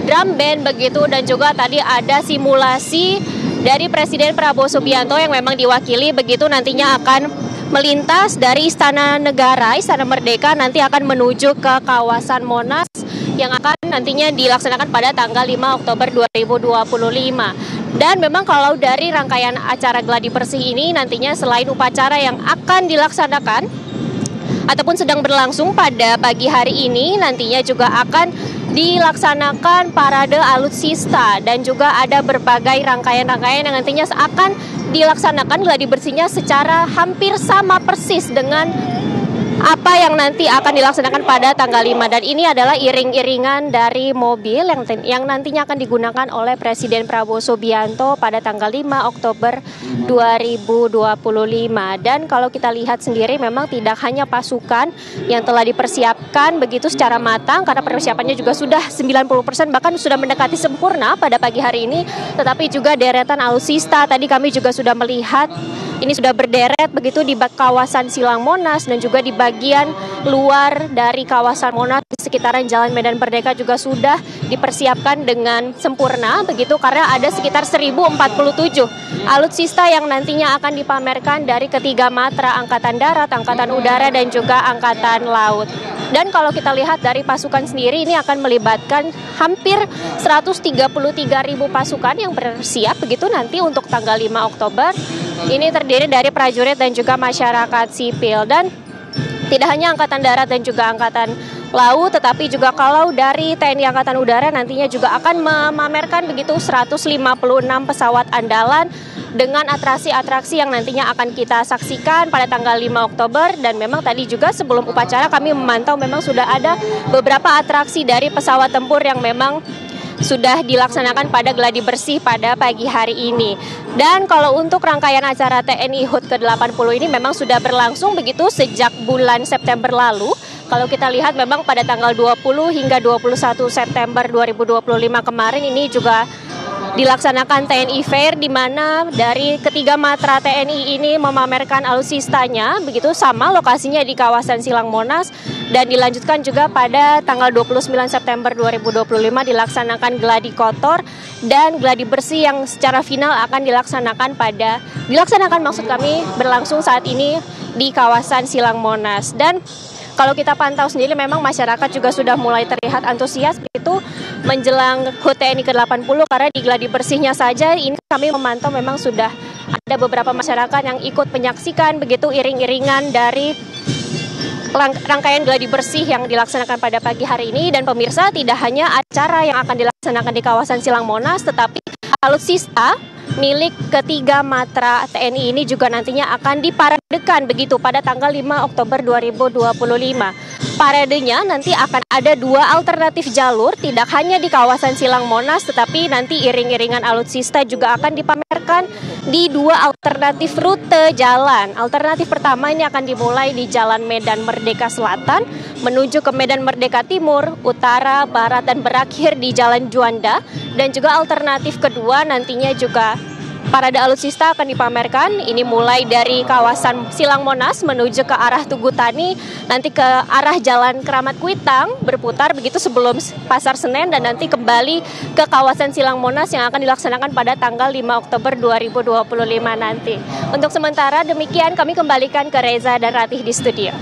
Speaker 18: drum band begitu, dan juga tadi ada simulasi dari Presiden Prabowo Subianto yang memang diwakili begitu nantinya akan melintas dari Istana Negara, Istana Merdeka, nanti akan menuju ke kawasan Monas yang akan nantinya dilaksanakan pada tanggal 5 Oktober 2025. Dan memang kalau dari rangkaian acara gladi bersih ini nantinya selain upacara yang akan dilaksanakan ataupun sedang berlangsung pada pagi hari ini, nantinya juga akan dilaksanakan parade alutsista dan juga ada berbagai rangkaian-rangkaian yang nantinya akan dilaksanakan gladi bersihnya secara hampir sama persis dengan apa yang nanti akan dilaksanakan pada tanggal 5. Dan ini adalah iring-iringan dari mobil yang nantinya akan digunakan oleh Presiden Prabowo Subianto pada tanggal 5 Oktober 2025. Dan kalau kita lihat sendiri memang tidak hanya pasukan yang telah dipersiapkan begitu secara matang, karena persiapannya juga sudah 90% bahkan sudah mendekati sempurna pada pagi hari ini, tetapi juga deretan alutsista tadi kami juga sudah melihat ini sudah berderet begitu di kawasan Silang Monas dan juga di bagian luar dari kawasan Monas di sekitaran Jalan Medan Merdeka juga sudah dipersiapkan dengan sempurna begitu, karena ada sekitar 1047 alutsista yang nantinya akan dipamerkan dari ketiga matra Angkatan Darat, Angkatan Udara, dan juga Angkatan Laut. Dan kalau kita lihat dari pasukan sendiri ini akan melibatkan hampir 133.000 pasukan yang bersiap begitu nanti untuk tanggal 5 Oktober. Ini terdiri dari prajurit dan juga masyarakat sipil. Dan tidak hanya Angkatan Darat dan juga Angkatan Laut, tetapi juga kalau dari TNI Angkatan Udara nantinya juga akan memamerkan begitu 156 pesawat andalan dengan atraksi-atraksi yang nantinya akan kita saksikan pada tanggal 5 Oktober. Dan memang tadi juga sebelum upacara kami memantau memang sudah ada beberapa atraksi dari pesawat tempur yang memang sudah dilaksanakan pada gladi bersih pada pagi hari ini. Dan kalau untuk rangkaian acara TNI HUT ke-80 ini memang sudah berlangsung begitu sejak bulan September lalu. Kalau kita lihat memang pada tanggal 20 hingga 21 September 2025 kemarin ini juga dilaksanakan TNI Fair, di mana dari ketiga matra TNI ini memamerkan alutsistanya begitu, sama lokasinya di kawasan Silang Monas. Dan dilanjutkan juga pada tanggal 29 September 2025 dilaksanakan gladi kotor dan gladi bersih yang secara final akan dilaksanakan berlangsung saat ini di kawasan Silang Monas. Dan kalau kita pantau sendiri memang masyarakat juga sudah mulai terlihat antusias begitu menjelang HUT TNI ke-80 karena di gladi bersihnya saja ini kami memantau memang sudah ada beberapa masyarakat yang ikut menyaksikan begitu iring-iringan dari rangkaian gladi bersih yang dilaksanakan pada pagi hari ini. Dan pemirsa, tidak hanya acara yang akan dilaksanakan di kawasan Silang Monas, tetapi alutsista milik ketiga Matra TNI ini juga nantinya akan diparadekan begitu pada tanggal 5 Oktober 2025. Paradenya nanti akan ada 2 alternatif jalur, tidak hanya di kawasan Silang Monas, tetapi nanti iring-iringan alutsista juga akan dipamerkan di 2 alternatif rute jalan. Alternatif pertama ini akan dimulai di Jalan Medan Merdeka Selatan menuju ke Medan Merdeka Timur, Utara, Barat, dan berakhir di Jalan Juanda. Dan juga alternatif kedua nantinya juga parade alutsista akan dipamerkan. Ini mulai dari kawasan Silang Monas menuju ke arah Tugu Tani, nanti ke arah Jalan Keramat Kuitang, berputar begitu sebelum Pasar Senen, dan nanti kembali ke kawasan Silang Monas yang akan dilaksanakan pada tanggal 5 Oktober 2025 nanti. Untuk sementara demikian, kami kembalikan ke Reza dan Ratih di studio.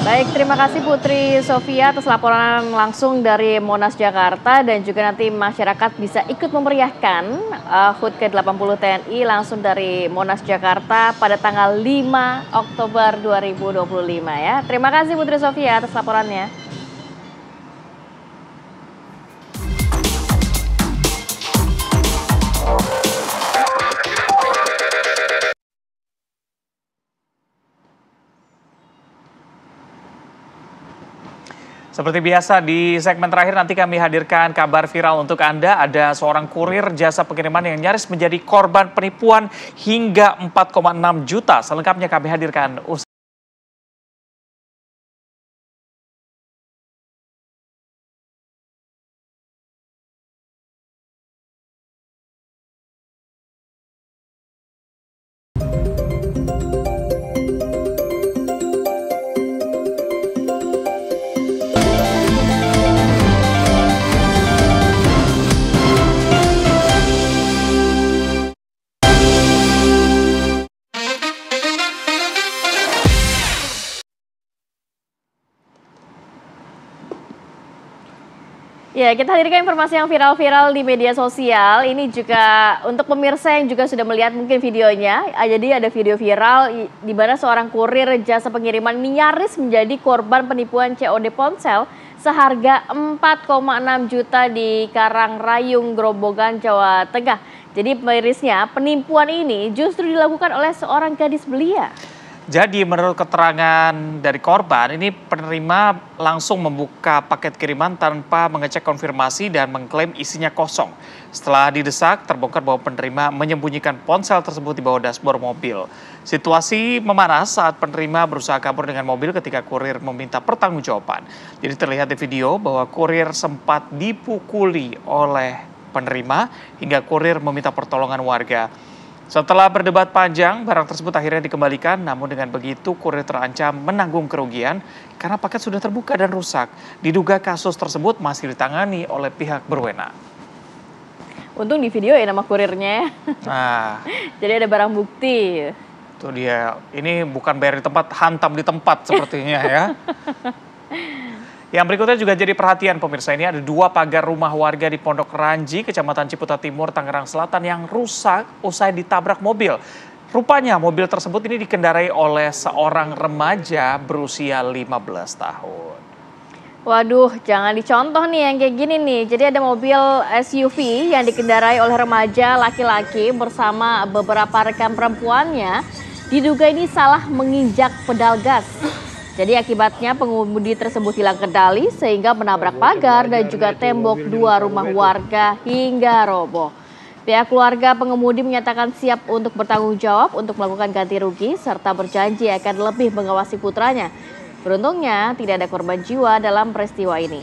Speaker 1: Baik, terima kasih Putri Sofia atas laporan langsung dari Monas Jakarta, dan juga nanti masyarakat bisa ikut memeriahkan HUT ke-80 TNI langsung dari Monas Jakarta pada tanggal 5 Oktober 2025 ya. Terima kasih Putri Sofia atas laporannya.
Speaker 2: Seperti biasa di segmen terakhir nanti kami hadirkan kabar viral untuk Anda. Ada seorang kurir jasa pengiriman yang nyaris menjadi korban penipuan hingga 4,6 juta. Selengkapnya kami hadirkan
Speaker 1: Ya, kita hadirkan informasi yang viral-viral di media sosial. Ini juga untuk pemirsa yang juga sudah melihat mungkin videonya. Jadi ada video viral di mana seorang kurir jasa pengiriman nyaris menjadi korban penipuan COD ponsel seharga 4,6 juta di Karangrayung, Grobogan, Jawa Tengah. Jadi mirisnya penipuan ini justru dilakukan oleh seorang gadis belia.
Speaker 2: Jadi menurut keterangan dari korban, ini penerima langsung membuka paket kiriman tanpa mengecek konfirmasi dan mengklaim isinya kosong. Setelah didesak, terbongkar bahwa penerima menyembunyikan ponsel tersebut di bawah dashboard mobil. Situasi memanas saat penerima berusaha kabur dengan mobil ketika kurir meminta pertanggungjawaban. Jadi terlihat di video bahwa kurir sempat dipukuli oleh penerima hingga kurir meminta pertolongan warga. Setelah berdebat panjang, barang tersebut akhirnya dikembalikan, namun dengan begitu kurir terancam menanggung kerugian karena paket sudah terbuka dan rusak. Diduga kasus tersebut masih ditangani oleh pihak berwenang.
Speaker 1: Untung di video ya nama kurirnya.
Speaker 2: Nah,
Speaker 1: jadi ada barang bukti.
Speaker 2: Itu dia, ini bukan bayar di tempat, hantam di tempat sepertinya ya. Yang berikutnya juga jadi perhatian pemirsa, ini ada 2 pagar rumah warga di Pondok Ranji, Kecamatan Ciputat Timur, Tangerang Selatan yang rusak usai ditabrak mobil. Rupanya mobil tersebut ini dikendarai oleh seorang remaja berusia 15 tahun.
Speaker 1: Waduh, jangan dicontoh nih yang kayak gini nih. Jadi ada mobil SUV yang dikendarai oleh remaja laki-laki bersama beberapa rekan perempuannya. Diduga ini salah menginjak pedal gas. Jadi akibatnya pengemudi tersebut hilang kendali sehingga menabrak pagar dan juga tembok 2 rumah warga hingga roboh. Pihak keluarga pengemudi menyatakan siap untuk bertanggung jawab untuk melakukan ganti rugi serta berjanji akan lebih mengawasi putranya. Beruntungnya tidak ada korban jiwa dalam peristiwa ini.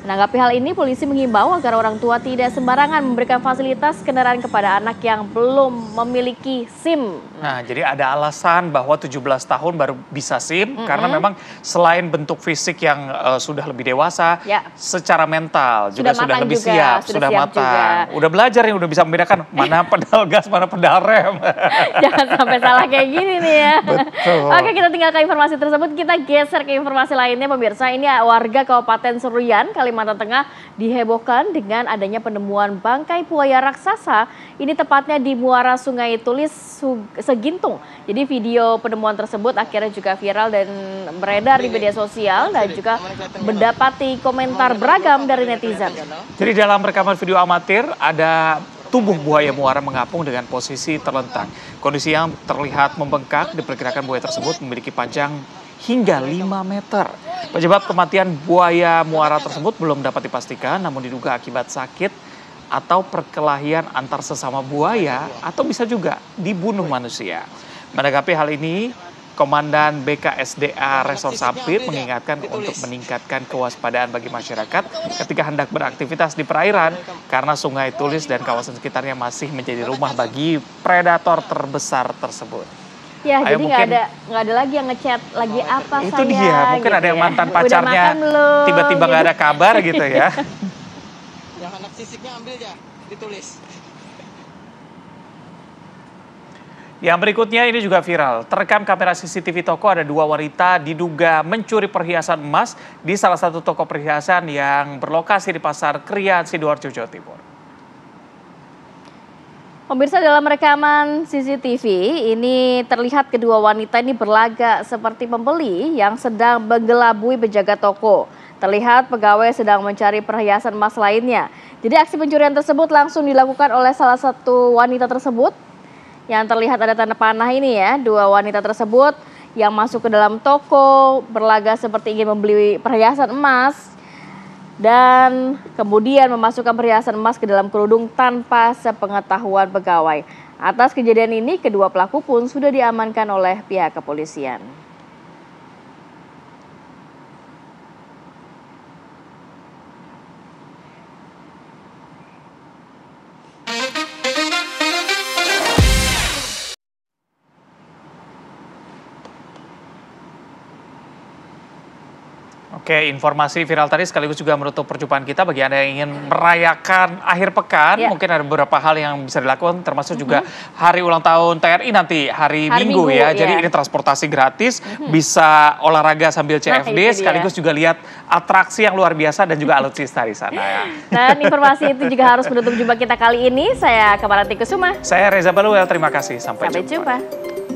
Speaker 1: Menanggapi hal ini, polisi mengimbau agar orang tua tidak sembarangan memberikan fasilitas kendaraan kepada anak yang belum memiliki SIM.
Speaker 2: Nah, jadi ada alasan bahwa 17 tahun baru bisa SIM, karena memang selain bentuk fisik yang sudah lebih dewasa, secara mental juga sudah lebih siap, sudah matang. Udah belajar nih, udah bisa membedakan mana pedal gas, mana pedal rem.
Speaker 1: Jangan sampai salah kayak gini nih ya.
Speaker 2: Betul.
Speaker 1: Oke, kita tinggalkan informasi tersebut, kita geser ke informasi lainnya pemirsa. Ini warga Kabupaten Seruyan, Kalimantan Tengah dihebohkan dengan adanya penemuan bangkai buaya raksasa. Ini tepatnya di muara Sungai Tulis, Segintung. Jadi video penemuan tersebut akhirnya juga viral dan beredar di media sosial dan juga mendapati komentar beragam dari netizen.
Speaker 2: Jadi dalam rekaman video amatir ada tubuh buaya muara mengapung dengan posisi terlentang. Kondisi yang terlihat membengkak, diperkirakan buaya tersebut memiliki panjang hingga 5 meter. Penyebab kematian buaya muara tersebut belum dapat dipastikan, namun diduga akibat sakit atau perkelahian antar sesama buaya atau bisa juga dibunuh manusia. Menanggapi hal ini, Komandan BKSDA Resor Sampit mengingatkan untuk meningkatkan kewaspadaan bagi masyarakat ketika hendak beraktivitas di perairan karena Sungai Tulis dan kawasan sekitarnya masih menjadi rumah bagi predator terbesar tersebut.
Speaker 1: Ya, jadi nggak ada lagi yang ngechat lagi apa
Speaker 2: itu
Speaker 1: saya.
Speaker 2: Dia, mungkin gitu ada yang mantan pacarnya tiba-tiba nggak ada kabar gitu ya.
Speaker 19: Yang anak sisiknya ambil ya, ditulis.
Speaker 2: Yang berikutnya ini juga viral. Terekam kamera CCTV toko ada 2 wanita diduga mencuri perhiasan emas di salah satu toko perhiasan yang berlokasi di Pasar Krian, Sidoarjo, Jawa Timur.
Speaker 1: Pemirsa, dalam rekaman CCTV ini terlihat kedua wanita ini berlagak seperti pembeli yang sedang menggelabui penjaga toko. Terlihat pegawai sedang mencari perhiasan emas lainnya. Jadi aksi pencurian tersebut langsung dilakukan oleh salah satu wanita tersebut. Yang terlihat ada tanda panah ini ya, 2 wanita tersebut yang masuk ke dalam toko berlagak seperti ingin membeli perhiasan emas. Dan kemudian memasukkan perhiasan emas ke dalam kerudung tanpa sepengetahuan pegawai. Atas kejadian ini, kedua pelaku pun sudah diamankan oleh pihak kepolisian.
Speaker 2: Oke, informasi viral tadi sekaligus juga menutup perjumpaan kita. Bagi Anda yang ingin merayakan akhir pekan, mungkin ada beberapa hal yang bisa dilakukan, termasuk juga hari ulang tahun TNI nanti, hari Minggu ya. Jadi ini transportasi gratis, bisa olahraga sambil CFD, sekaligus juga lihat atraksi yang luar biasa dan juga alutsista di sana ya.
Speaker 1: Dan informasi itu juga harus menutup jumpa kita kali ini. Saya Kamaranti Kusuma.
Speaker 2: Saya Reza Baluel, terima kasih. Sampai jumpa.